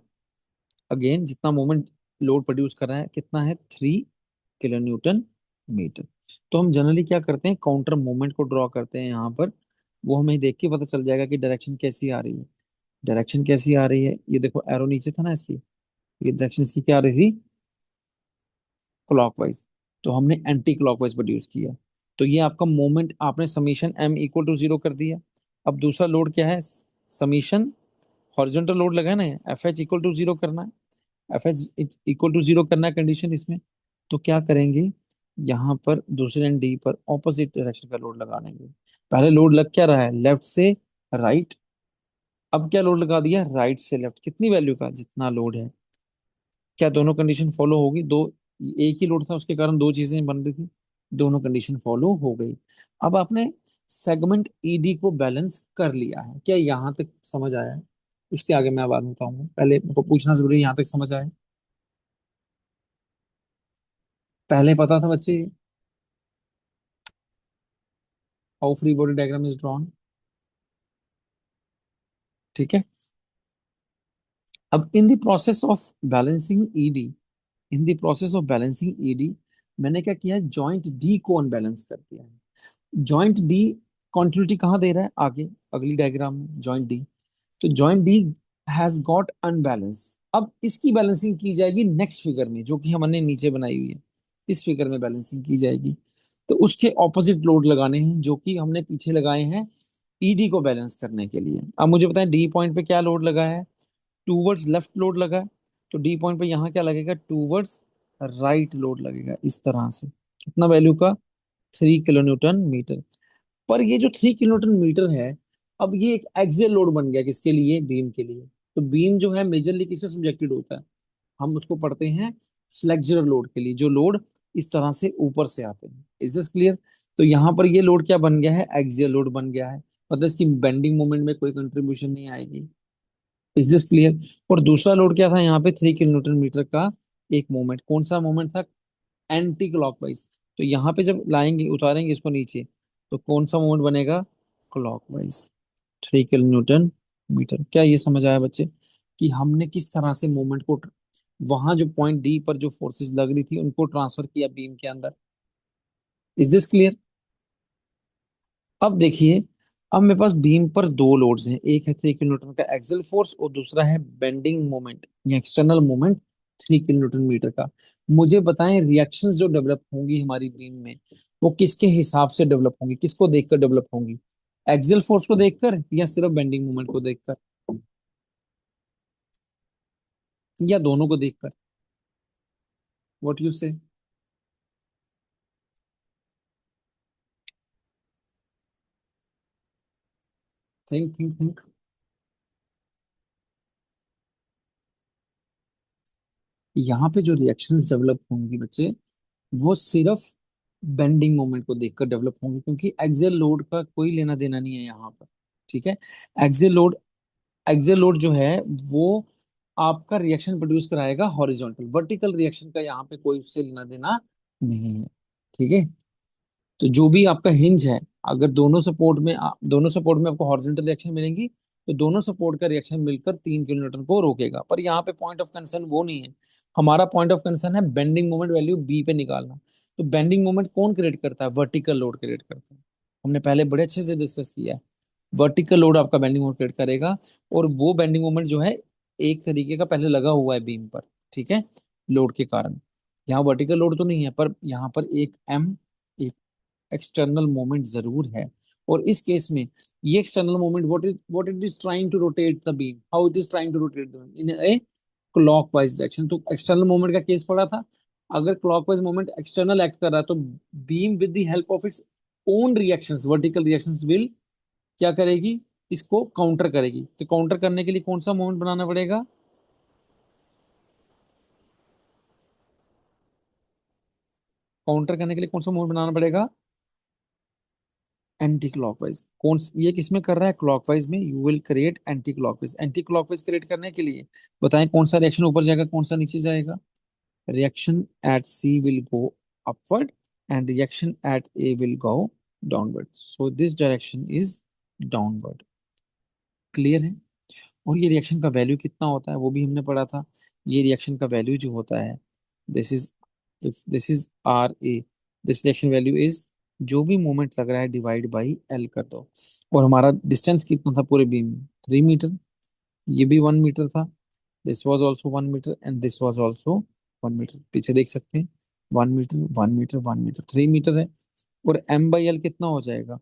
अगेन जितना मोमेंट लोड प्रोड्यूस कर रहा है कितना है, 3 किलो न्यूटन मीटर। तो हम जनरली क्या करते हैं, काउंटर मोमेंट को ड्रॉ करते हैं यहाँ पर। वो हमें देख के पता चल जाएगा कि डायरेक्शन कैसी आ रही है। डायरेक्शन कैसी आ रही है, ये देखो एरो नीचे था ना इसकी, ये डायरेक्शन इसकी क्या आ रही थी, क्लॉकवाइज। तो हमने एंटी क्लॉकवाइज प्रोड्यूस किया। तो ये आपका मोमेंट, आपने summation M equal to zero कर दिया। अब दूसरा लोड क्या है, समीशन हॉरिजॉन्टल लोड लगा है ना, F H equal to zero करना है, F H equal to zero करना है कंडीशन इसमें। तो क्या करेंगे, यहाँ पर दूसरे एंड डी पर ऑपोजिट डायरेक्शन का लोड लगा देंगे। पहले लोड लग क्या रहा है, लेफ्ट से राइट। अब क्या लोड लगा दिया, राइट से लेफ्ट, कितनी वैल्यू का, जितना लोड है। क्या दोनों कंडीशन फॉलो होगी, दो, एक ही लोड था उसके कारण दो चीजें बन रही थी, दोनों कंडीशन फॉलो हो गई। अब आपने सेगमेंट ईडी को बैलेंस कर लिया है, क्या यहाँ तक समझ आया है, उसके आगे मैं बाद में बताऊंगा, पहले मेरे को पूछना जरूरी है यहाँ तक समझ आया। पहले पता था बच्चे, how free body diagram is drawn, ठीक है। अब in the process of balancing ED, in the process of balancing ED, मैंने क्या किया है, जॉइंट डी को अनबैलेंस कर दिया है। जॉइंट डी कॉन्टिन्यूटी कहाँ दे रहा है, आगे अगली डायग्राम में जॉइंट डी। तो joint D has got unbalance. अब इसकी बैलेंसिंग की जाएगी नेक्स्ट फिगर में, जो कि हमने नीचे बनाई हुई है, इस फिगर में बैलेंसिंग की जाएगी। तो उसके ऑपोजिट लोड लगाने हैं जो कि हमने पीछे लगाए हैं ईडी को बैलेंस करने के लिए। अब मुझे बताएं डी पॉइंट पे क्या लोड लगा है, टूवर्ड्स लेफ्ट लोड लगा है। तो डी पॉइंट पे यहाँ क्या लगेगा, टूवर्ड्स राइट लोड लगेगा, इस तरह से, कितना वैल्यू का, 3 किलो न्यूटन मीटर। पर ये जो 3 किलो न्यूटन मीटर है, अब ये एक एक्सियल लोड बन गया, किसके लिए, बीम के लिए। तो बीम जो है मेजरली किस पे सब्जेक्टेड होता है, हम उसको पढ़ते हैं फ्लेक्सुरल लोड के लिए, जो लोड इस तरह से ऊपर से आते हैं। Is this clear. तो यहाँ पर ये लोड क्या बन गया है, एक्सियल लोड बन गया है, मतलब इसकी बेंडिंग मोमेंट में कोई कंट्रीब्यूशन नहीं आएगी। Is this clear. और दूसरा लोड क्या था यहाँ पे, 3 किलो न्यूटन मीटर का एक मोमेंट, कौन सा मोमेंट था, एंटी क्लॉकवाइज। तो यहाँ पे जब लाएंगे, उतारेंगे इसको नीचे, तो कौन सा मोमेंट बनेगा, क्लॉकवाइज, 3 किलो न्यूटन मीटर। क्या ये समझ आया बच्चे, कि हमने किस तरह से मोमेंट को वहां जो पॉइंट डी पर जो फोर्सेस लग रही थी उनको ट्रांसफर किया बीम के अंदर। Is this clear. अब देखिए, अब मेरे पास बीम पर दो लोड्स हैं, एक है 3 किलो न्यूटन का एक्सियल फोर्स और दूसरा है बेंडिंग मोमेंट या external moment 3 kilo newton metre का। मुझे बताएं रिएक्शंस जो डेवलप होंगी हमारी बीम में, वो किसके हिसाब से डेवलप होंगी, किसको देखकर डेवलप होंगी, एक्सियल फोर्स को देखकर या सिर्फ बेंडिंग मोमेंट को देखकर, या दोनों को देखकर, व्हाट यू से। Think think think. यहाँ पे जो रिएक्शंस डेवलप होंगी बच्चे, वो सिर्फ बेंडिंग मोमेंट को देखकर डेवलप होंगी, क्योंकि एक्सियल लोड का कोई लेना देना नहीं है यहाँ पर, ठीक है। एक्सियल लोड, एक्सियल लोड जो है वो आपका रिएक्शन प्रोड्यूस कराएगा हॉरिजॉन्टल, वर्टिकल रिएक्शन का यहाँ पे कोई उससे लेना देना नहीं है, ठीक है। तो जो भी आपका हिंज है, अगर दोनों सपोर्ट में आपको हॉरिजॉन्टल रिएक्शन मिलेंगी, तो दोनों सपोर्ट का रिएक्शन मिलकर 3 किलोमीटर को रोकेगा। पर यहाँ पे पॉइंट ऑफ कंसर्न वो नहीं है। हमारा पॉइंट ऑफ कंसर्न है बेंडिंग मोमेंट वैल्यू बी पे निकालना। तो बेंडिंग मोमेंट कौन क्रिएट करता है? वर्टिकल लोड क्रिएट करता है। हमने पहले बड़े अच्छे से डिस्कस किया है। वर्टिकल लोड आपका बेंडिंग मोमेंट क्रिएट करेगा। और वो बेंडिंग मोमेंट जो है, एक तरीके का पहले लगा हुआ है बीम पर, ठीक है, लोड के कारण। यहाँ वर्टिकल लोड तो नहीं है, पर यहाँ पर एक एम, एक एक्सटर्नल मोमेंट जरूर है। और इस केस में ये external moment, what it is trying to rotate the beam, how it is trying to rotate the beam in a clockwise direction. तो एक्सटर्नल मोमेंट का केस पड़ा था। अगर क्लॉकवाइज मोमेंट एक्सटर्नल एक्ट कर रहा है, तो beam with the help of its own reactions, vertical reactions, will क्या करेगी? इसको काउंटर करेगी। तो काउंटर करने के लिए कौन सा मोमेंट बनाना पड़ेगा? काउंटर करने के लिए कौन सा मोमेंट बनाना पड़ेगा? Anti clockwise. ये किस में कर रहा है? क्लॉकवाइज में। You will create anti clockwise. Anti clockwise create करने के लिए बताएं कौन सा रिएक्शन ऊपर जाएगा, कौन सा नीचे जाएगा? Reaction at C will go upward and reaction at A will go downward. So this direction is downward. Clear है? और ये रिएक्शन का वैल्यू कितना होता है वो भी हमने पढ़ा था। ये रिएक्शन का वैल्यू जो होता है, this is, if this is R A, this reaction value is, जो भी मोमेंट लग रहा है डिवाइड बाई एल कर दो। और हमारा डिस्टेंस कितना था पूरे बीम में? 3 मीटर। ये भी 1 मीटर था। This was also 1 metre and this was also 1 metre. पीछे देख सकते हैं, 1 मीटर, 1 मीटर, 1 मीटर, 3 मीटर है। और एम बाई एल कितना हो जाएगा?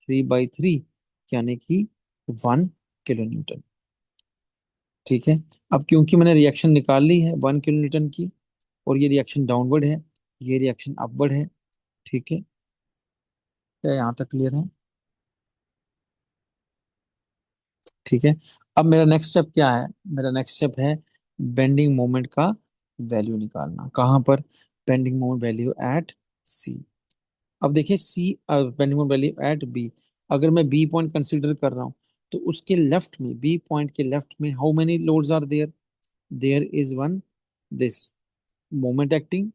3/3, यानी कि 1 किलो न्यूटन। ठीक है। अब क्योंकि मैंने रिएक्शन निकाल ली है 1 किलो न्यूटन की, और ये रिएक्शन डाउनवर्ड है, ये रिएक्शन अपवर्ड है, ठीक है, क्या यहाँ तक क्लियर है? ठीक है। अब मेरा नेक्स्ट स्टेप क्या है? मेरा नेक्स्ट स्टेप है बेंडिंग मोमेंट का वैल्यू निकालना। कहाँ पर? Bending moment value at C. अब देखिए C, bending moment value at B. अगर मैं बी पॉइंट कंसीडर कर रहा हूँ, तो उसके लेफ्ट में, बी पॉइंट के लेफ्ट में, how many loads are there? There is one, this moment acting,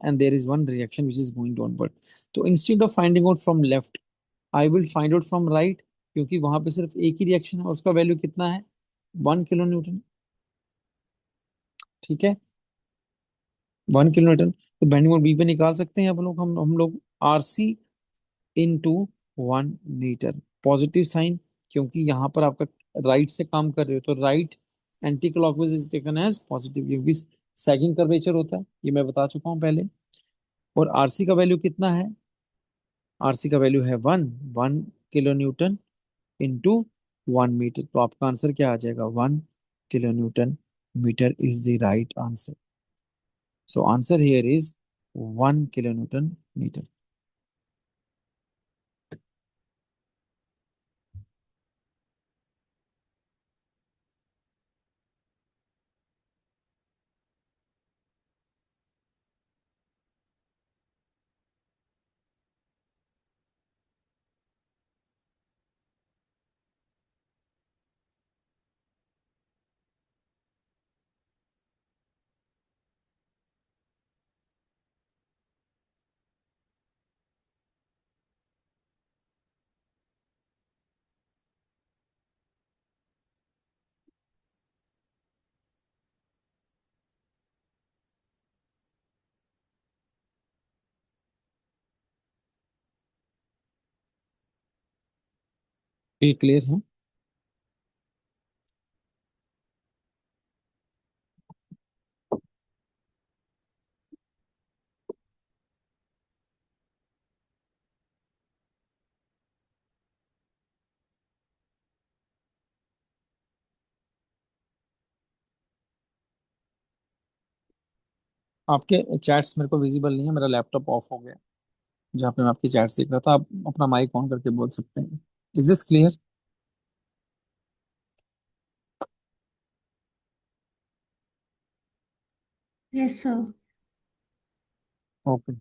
and there is one reaction which is going downward. तो instead of finding out from left, I will find out from right, क्योंकि वहां पे सिर्फ एक ही रिएक्शन है और उसका वैल्यू कितना है? 1 किलो न्यूटन। ठीक है, 1 किलो न्यूटन। तो बेंडिंग मोमेंट बी पे निकाल सकते हैं हम लोग R C into 1 metre. Positive sign, क्योंकि यहाँ पर आपका राइट से काम कर रहे हो, तो right anticlockwise is taken as positive, क्योंकि सैगिंग कर्वेचर होता है, ये मैं बता चुका हूँ पहले। और आरसी का वैल्यू कितना है? आरसी का वैल्यू है 1 किलो न्यूटन इंटू 1 मीटर। तो आपका आंसर क्या आ जाएगा? 1 kilo newton metre is the right answer. So answer here is 1 kilo newton metre. ये क्लियर है? आपके चैट्स मेरे को विजिबल नहीं है, मेरा लैपटॉप ऑफ हो गया जहाँ पे मैं आपकी चैट्स देख रहा था। आप अपना माइक ऑन करके बोल सकते हैं। Is this clear? Yes, sir. Okay.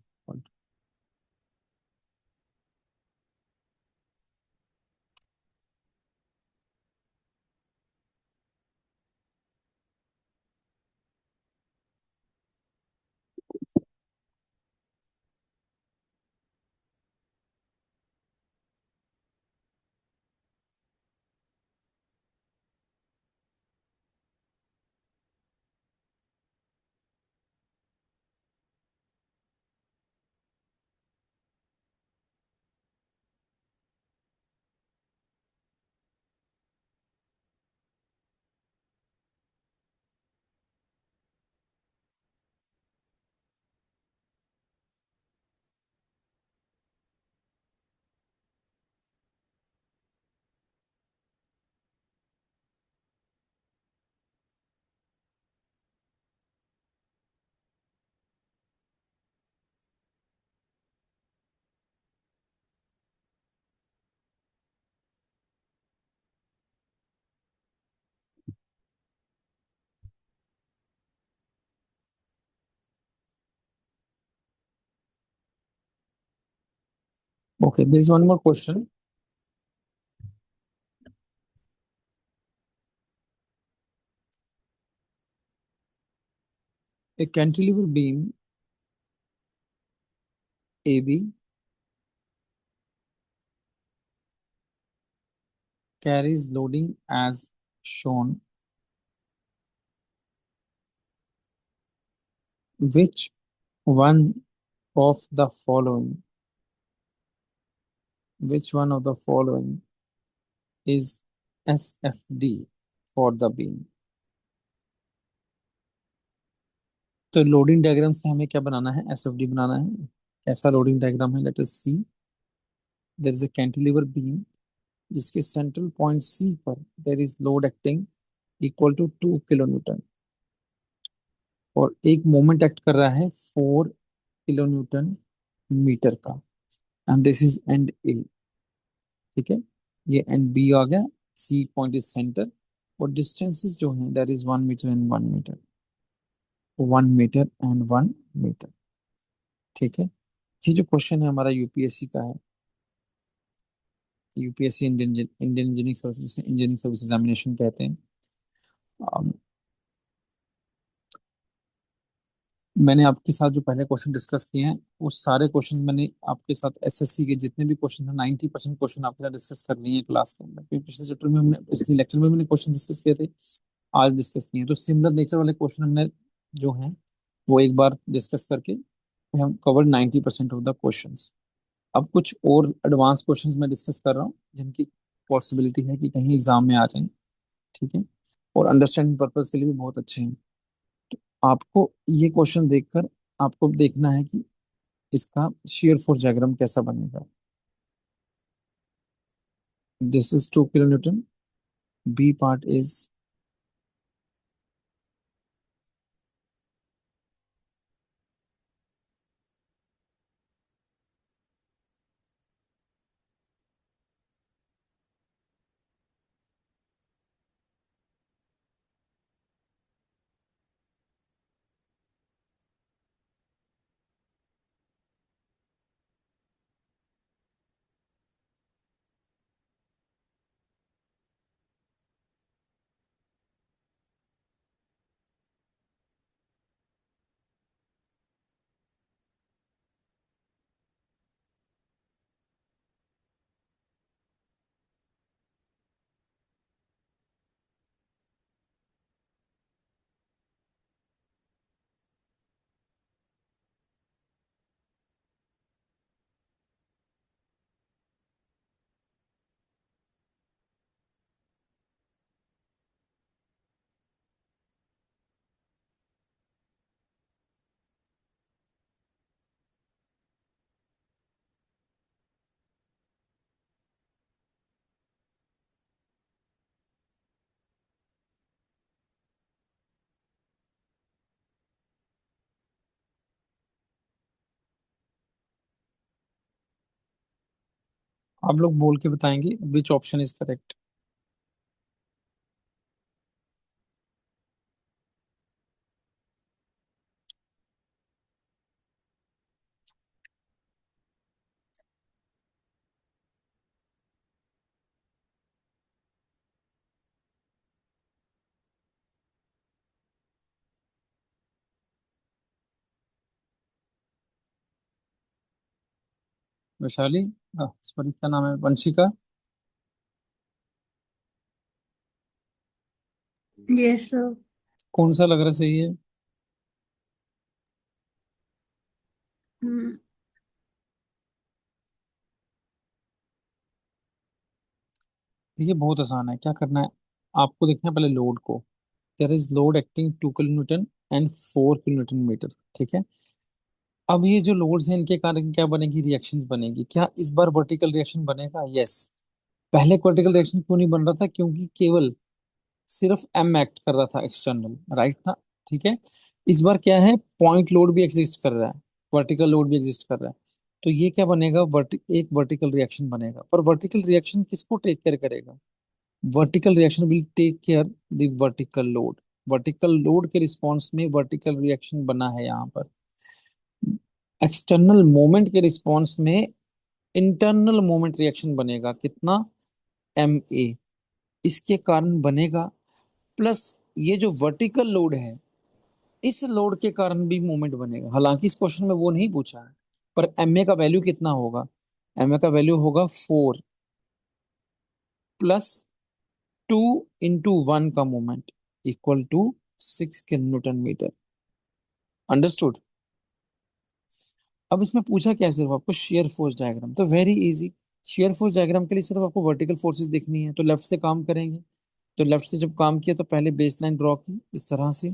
Okay, there's one more question. A cantilever beam AB carries loading as shown. Which one of the following, which one of the following is SFD for the beam? तो लोडिंग डायग्राम से हमें क्या बनाना है, एसएफडी बनाना है। कैसा लोडिंग डायग्राम है, let us see. There is a cantilever beam जिसके सेंट्रल पॉइंट सी पर there is load acting equal to 2 kilo newton, और एक मोमेंट एक्ट कर रहा है 4 किलो न्यूटन मीटर का, and this is end A. ठीक है, ये एंड बी आ गया, सी पॉइंट इज सेंटर, और डिस्टेंसेस जो हैं that is 1 metre and 1 metre, 1 metre and 1 metre. ठीक है, ये जो क्वेश्चन है हमारा यूपीएससी का है, UPSC Indian Indian engineering services, engineering service examination कहते हैं। अम, मैंने आपके साथ जो पहले क्वेश्चन डिस्कस किए हैं वो सारे क्वेश्चंस मैंने आपके साथ एसएससी के जितने भी क्वेश्चन हैं 90% क्वेश्चन आपके साथ डिस्कस कर लिए हैं क्लास के अंदर, क्योंकि पिछले चैप्टर में हमने, पिछले लेक्चर में मैंने क्वेश्चन डिस्कस किए थे, आज डिस्कस किए हैं। तो सिमिलर नेचर वाले क्वेश्चन हमने जो हैं वो एक बार डिस्कस करके हम कवर 90% ऑफ द क्वेश्चंस। अब कुछ और एडवांस क्वेश्चंस मैं डिस्कस कर रहा हूँ जिनकी पॉसिबिलिटी है कि कहीं एग्जाम में आ जाएं। ठीक है, और अंडरस्टैंडिंग पर्पज के लिए भी बहुत अच्छे हैं। आपको ये क्वेश्चन देखकर आपको देखना है कि इसका shear फोर्स डायग्राम कैसा बनेगा। This is 2 kilo newton, B part is, आप लोग बोल के बताएंगे which option is correct. Vaishali, sorry क्या नाम है, वंशिका, यस सर। कौन सा लग रहा है सही है? हम्म, देखिए बहुत आसान है, क्या करना है, आपको देखना है पहले लोड को। There is load acting 2 kilo newton and 4 kilo newton metre. ठीक है, अब ये जो लोड्स हैं इनके कारण क्या बनेगी, रिएक्शंस बनेगी। क्या इस बार वर्टिकल रिएक्शन बनेगा? यस। पहले वर्टिकल रिएक्शन क्यों नहीं बन रहा था, क्योंकि केवल सिर्फ एम एक्ट कर रहा था एक्सटर्नल, राइट था। ठीक है, इस बार क्या है, पॉइंट लोड भी एग्जिस्ट कर रहा है, वर्टिकल लोड भी एग्जिस्ट कर रहा है। तो ये क्या बनेगा, एक वर्टिकल रिएक्शन बनेगा। पर वर्टिकल रिएक्शन किसको टेक केयर करेगा? Vertical reaction will take care the vertical load. Vertical load के रिस्पॉन्स में वर्टिकल रिएक्शन बना है यहाँ पर। एक्सटर्नल मोमेंट के रिस्पॉन्स में इंटरनल मोमेंट रिएक्शन बनेगा कितना, ma, इसके कारण बनेगा, प्लस ये जो वर्टिकल लोड है, इस लोड के कारण भी मोमेंट बनेगा। हालांकि इस क्वेश्चन में वो नहीं पूछा है, पर ma का वैल्यू कितना होगा, ma का वैल्यू होगा 4 प्लस 2 × 1 का moment equal to 6 kN metre. Understood. अब इसमें पूछा क्या, सिर्फ आपको शेयर फोर्स डायग्राम, तो very easy. Shear force diagram के लिए सिर्फ आपको वर्टिकल फोर्सेस देखनी है, तो लेफ्ट से काम करेंगे। तो लेफ्ट से जब काम किया तो पहले बेस लाइन ड्रॉ की इस तरह से,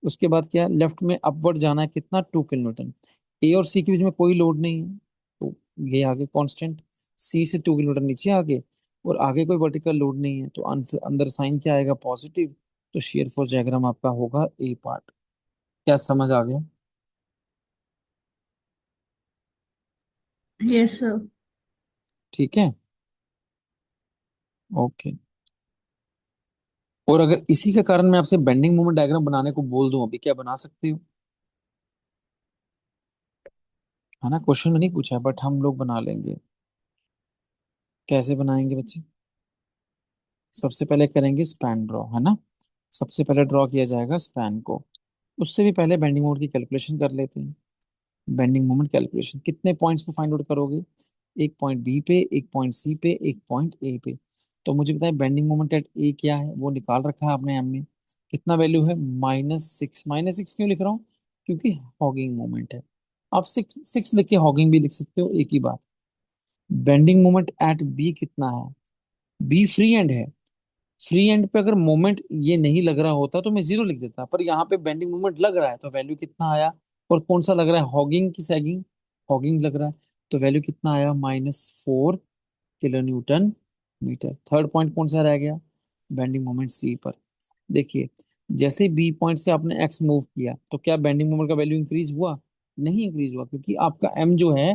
उसके बाद क्या, लेफ्ट में अपवर्ड जाना है कितना, 2 kN। ए और सी के बीच में कोई लोड नहीं है, तो ये आगे कांस्टेंट, सी से 2 kN नीचे आगे, और आगे कोई वर्टिकल लोड नहीं है, तो अंदर साइन क्या आएगा, पॉजिटिव। तो शेयर फोर्स डायग्राम आपका होगा ए पार्ट। क्या समझ आ गया? Yes sir. ठीक है, ओके। और अगर इसी के कारण मैं आपसे बेंडिंग मोमेंट डायग्राम बनाने को बोल दूं, अभी क्या बना सकते हो, है ना? क्वेश्चन में नहीं पूछा है, बट हम लोग बना लेंगे। कैसे बनाएंगे बच्चे? सबसे पहले करेंगे स्पैन ड्रॉ, है ना? सबसे पहले ड्रॉ किया जाएगा स्पैन को। उससे भी पहले बेंडिंग मोमेंट की कैलकुलेशन कर लेते हैं। बेंडिंग मोमेंट कैलकुलेशन कितने पॉइंट्स पे फाइंड आउट करोगे, एक पॉइंट बी पे, एक पॉइंट सी पे, एक पॉइंट ए पे। तो मुझे बताएं बेंडिंग मोमेंट एट ए क्या है, वो निकाल रखा है आपने एम में। कितना वैल्यू है, -6। -6 क्यों लिख रहा हूँ, क्योंकि हॉगिंग मोमेंट है। आप 6 लिख के हॉगिंग भी लिख सकते हो, एक ही बात। बेंडिंग मोमेंट एट बी कितना है, बी फ्री एंड है। फ्री एंड पे अगर मोमेंट ये नहीं लग रहा होता तो मैं 0 लिख देता, पर यहाँ पे बेंडिंग मोमेंट लग रहा है, तो वैल्यू कितना आया, और कौन सा लग रहा है, हॉगिंग की सैगिंग, हॉगिंग लग रहा है, तो वैल्यू कितना आया, -4 kN मीटर। थर्ड पॉइंट कौन सा रह गया, बेंडिंग मोमेंट सी पर। देखिए, जैसे बी पॉइंट से आपने एक्स मूव किया, तो क्या बेंडिंग मोमेंट का वैल्यू इंक्रीज हुआ, नहीं इंक्रीज हुआ, क्योंकि आपका एम जो है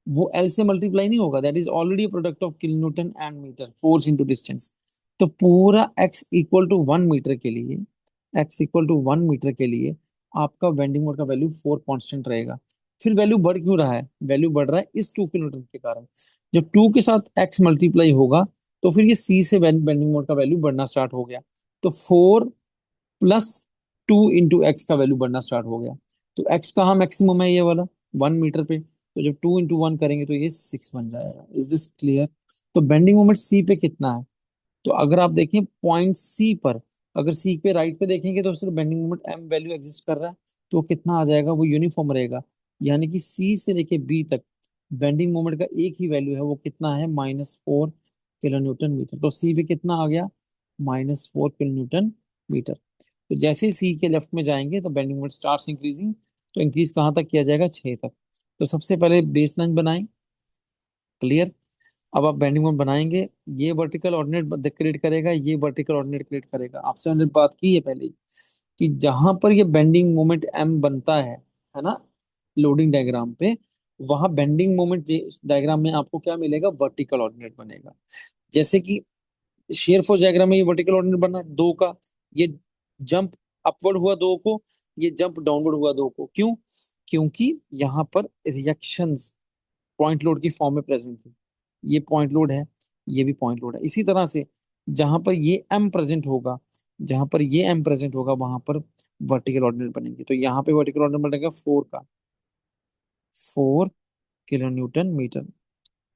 वो एल से मल्टीप्लाई नहीं होगा, that is already product of kilonewton and metre, force into distance. तो पूरा एक्स इक्वल टू 1 मीटर के लिए, एक्स इक्वल टू 1 मीटर के लिए आपका बेंडिंग मोमेंट का वैल्यू 4 कांस्टेंट रहेगा। फिर वैल्यू बढ़ क्यों रहा है, वैल्यू बढ़ रहा है इस 2 kN के कारण। जब 2 के साथ एक्स मल्टीप्लाई होगा, तो फिर ये सी से बेंडिंग मोमेंट का वैल्यू बढ़ना स्टार्ट हो गया। तो 4 + 2 × एक्स का वैल्यू बढ़ना स्टार्ट हो गया। तो एक्स कहाँ मैक्सिमम है, ये वाला 1 मीटर पे, तो जब 2 × 1 करेंगे तो ये 6 बन जाएगा। Is this clear? तो बेंडिंग मोमेंट सी पे कितना है, तो अगर आप देखें पॉइंट सी पर, अगर सी पे राइट पे देखेंगे तो सिर्फ bending moment M value exist कर रहा है, तो वो कितना आ जाएगा, वो यूनिफॉर्म रहेगा। यानी कि सी से लेके बी तक बेंडिंग मोमेंट का एक ही वैल्यू है, वो कितना है, -4 kN मीटर। तो सी पे कितना आ गया, -4 kN मीटर। तो जैसे ही सी के लेफ्ट में जाएंगे तो बेंडिंग मोमेंट स्टार्ट्स इंक्रीजिंग। तो इंक्रीज कहाँ तक किया जाएगा, 6 तक। तो सबसे पहले बेस लाइन बनाएं, क्लियर। अब आप बेंडिंग मोमेंट बनाएंगे, ये वर्टिकल ऑर्डिनेट क्रिएट करेगा, ये वर्टिकल ऑर्डिनेट क्रिएट करेगा। आपसे मैंने बात की है पहले ही, कि जहां पर ये बेंडिंग मोमेंट एम बनता है ना, लोडिंग डायग्राम पे, वहां बेंडिंग मोमेंट डायग्राम में आपको क्या मिलेगा, वर्टिकल ऑर्डिनेट बनेगा। जैसे कि शेयर फोर्स डायग्राम में ये वर्टिकल ऑर्डिनेट बना दो का, ये जंप अपवर्ड हुआ दो को, ये जंप डाउनवर्ड हुआ दो को, क्यों, क्योंकि यहाँ पर रिएक्शंस पॉइंट लोड की फॉर्म में प्रेजेंट थी। ये पॉइंट लोड है, ये भी पॉइंट लोड है। इसी तरह से जहां पर ये एम प्रेजेंट होगा, जहां पर ये एम प्रेजेंट होगा, वहां पर वर्टिकल ऑर्डिनेट बनेंगे। तो यहाँ पे वर्टिकल ऑर्डिनेट बनेगा 4 का, 4 kN मीटर।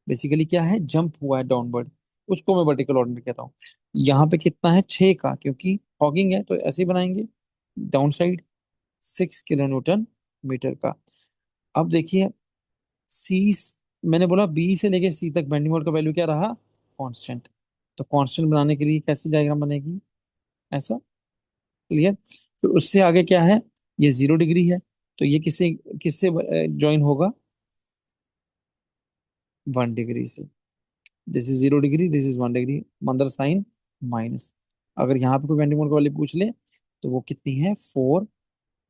बेसिकली क्या है, जंप हुआ है डाउनवर्ड, उसको मैं वर्टिकल ऑर्डिनेट कहता हूँ। यहाँ पे कितना है, 6 का, क्योंकि हॉगिंग है तो ऐसे ही बनाएंगे, डाउन साइड 6 kN मीटर का। अब देखिए, सी, मैंने बोला बी से लेके सी तक बेंडिंग मोड का वैल्यू क्या रहा, कांस्टेंट। तो कांस्टेंट बनाने के लिए कैसी डायग्राम बनेगी, ऐसा, क्लियर। फिर उससे आगे क्या है, ये 0 डिग्री है, तो ये किससे किससे ज्वाइन होगा, 1 डिग्री से। This is 0 degree, this is 1 degree, अंदर साइन माइनस। अगर यहाँ पे कोई बेंडिंग मोड का वैल्यू पूछ ले, तो वो कितनी है, 4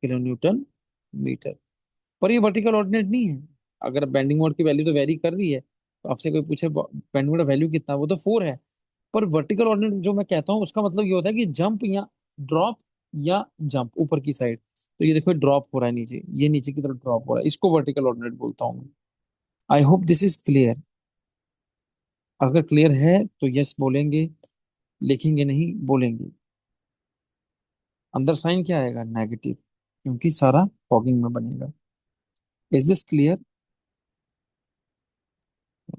kN मीटर। पर ये वर्टिकल ऑर्डिनेट नहीं है। अगर बेंडिंग मोड की वैल्यू तो वेरी कर रही है, तो आपसे कोई पूछे बेंडिंग मोड का वैल्यू कितना है, वो तो 4 है। पर वर्टिकल ऑर्डिनेट जो मैं कहता हूँ, उसका मतलब ये होता है कि जंप या ड्रॉप, या जंप ऊपर की साइड। तो ये देखो ड्रॉप हो रहा है नीचे, ये नीचे की तरफ ड्रॉप हो रहा है, इसको वर्टिकल ऑर्डिनेट बोलता हूँ मैं। I hope this is clear. अगर क्लियर है तो यस बोलेंगे, लिखेंगे नहीं बोलेंगे। अंदर साइन क्या आएगा? नेगेटिव, क्योंकि सारा फॉगिंग में बनेगा। Is this clear?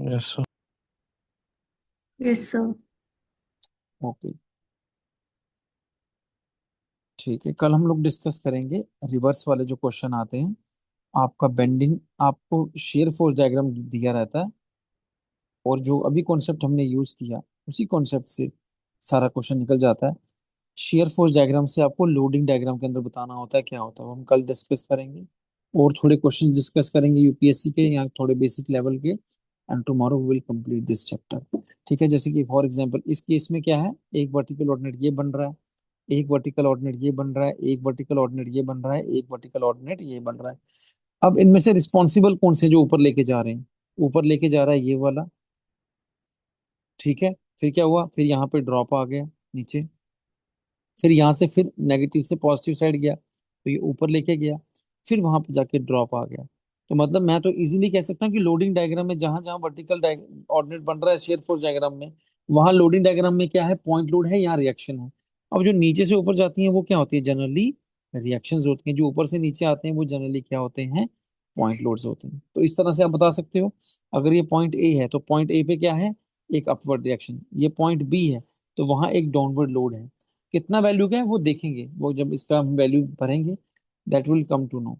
Yes sir. Yes, sir. Okay, ठीक है। कल हम लोग डिस्कस करेंगे रिवर्स वाले जो क्वेश्चन आते हैं। आपका बेंडिंग, आपको शेयर फोर्स डायग्राम दिया रहता है, और जो अभी कॉन्सेप्ट हमने यूज किया उसी कॉन्सेप्ट से सारा क्वेश्चन निकल जाता है। शेयर फोर्स डायग्राम से आपको लोडिंग डायग्राम के अंदर बताना होता है क्या होता है, वो हम कल डिस्कस करेंगे। और थोड़े क्वेश्चन डिस्कस करेंगे यूपीएससी के या थोड़े बेसिक लेवल के। And tomorrow will complete this chapter. ठीक है, जैसे कि फॉर एग्जांपल इस केस में क्या है, एक वर्टिकल ऑर्डिनेट ये बन रहा है, एक वर्टिकल ऑर्डिनेट ये बन रहा है, एक वर्टिकल ऑर्डिनेट ये बन रहा है, एक वर्टिकल ऑर्डिनेट ये बन रहा है। अब इनमें से रिस्पॉन्सिबल कौन से जो ऊपर लेके जा रहे हैं? ऊपर लेके जा रहा है ये वाला। ठीक है, फिर क्या हुआ, फिर यहाँ पे ड्रॉप आ गया नीचे, फिर यहाँ से फिर नेगेटिव से पॉजिटिव साइड गया तो ये ऊपर लेके गया, फिर वहां पे जाके ड्रॉप आ गया। तो मतलब मैं तो इजीली कह सकता हूँ कि लोडिंग डायग्राम में जहां जहां वर्टिकल ऑर्डिनेट बन रहा है शेयर फोर्स डायग्राम में, वहां लोडिंग डायग्राम में क्या है, पॉइंट लोड है, यहाँ रिएक्शन है। अब जो नीचे से ऊपर जाती है वो क्या होती है? जनरली रिएक्शंस होती हैं। जो ऊपर से नीचे आते हैं वो जनरली क्या होते हैं? पॉइंट लोड्स होते हैं। तो इस तरह से आप बता सकते हो, अगर ये पॉइंट ए है तो पॉइंट ए पे क्या है? एक अपवर्ड रिएक्शन। ये पॉइंट बी है तो वहां एक डाउनवर्ड लोड है। कितना वैल्यू का है वो देखेंगे, वो जब इसका हम वैल्यू भरेंगे, that will come to know.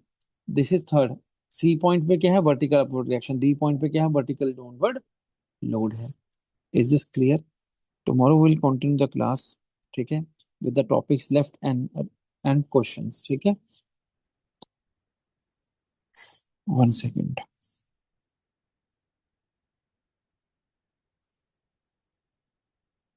This is third. C point पे क्या है? Vertical upward reaction. D point पे क्या है? वर्टिकल डाउनवर्ड लोड है। Is this clear? Tomorrow will continue the class, ठीक है, with the topics left and questions. ठीक है, 1 सेकेंड।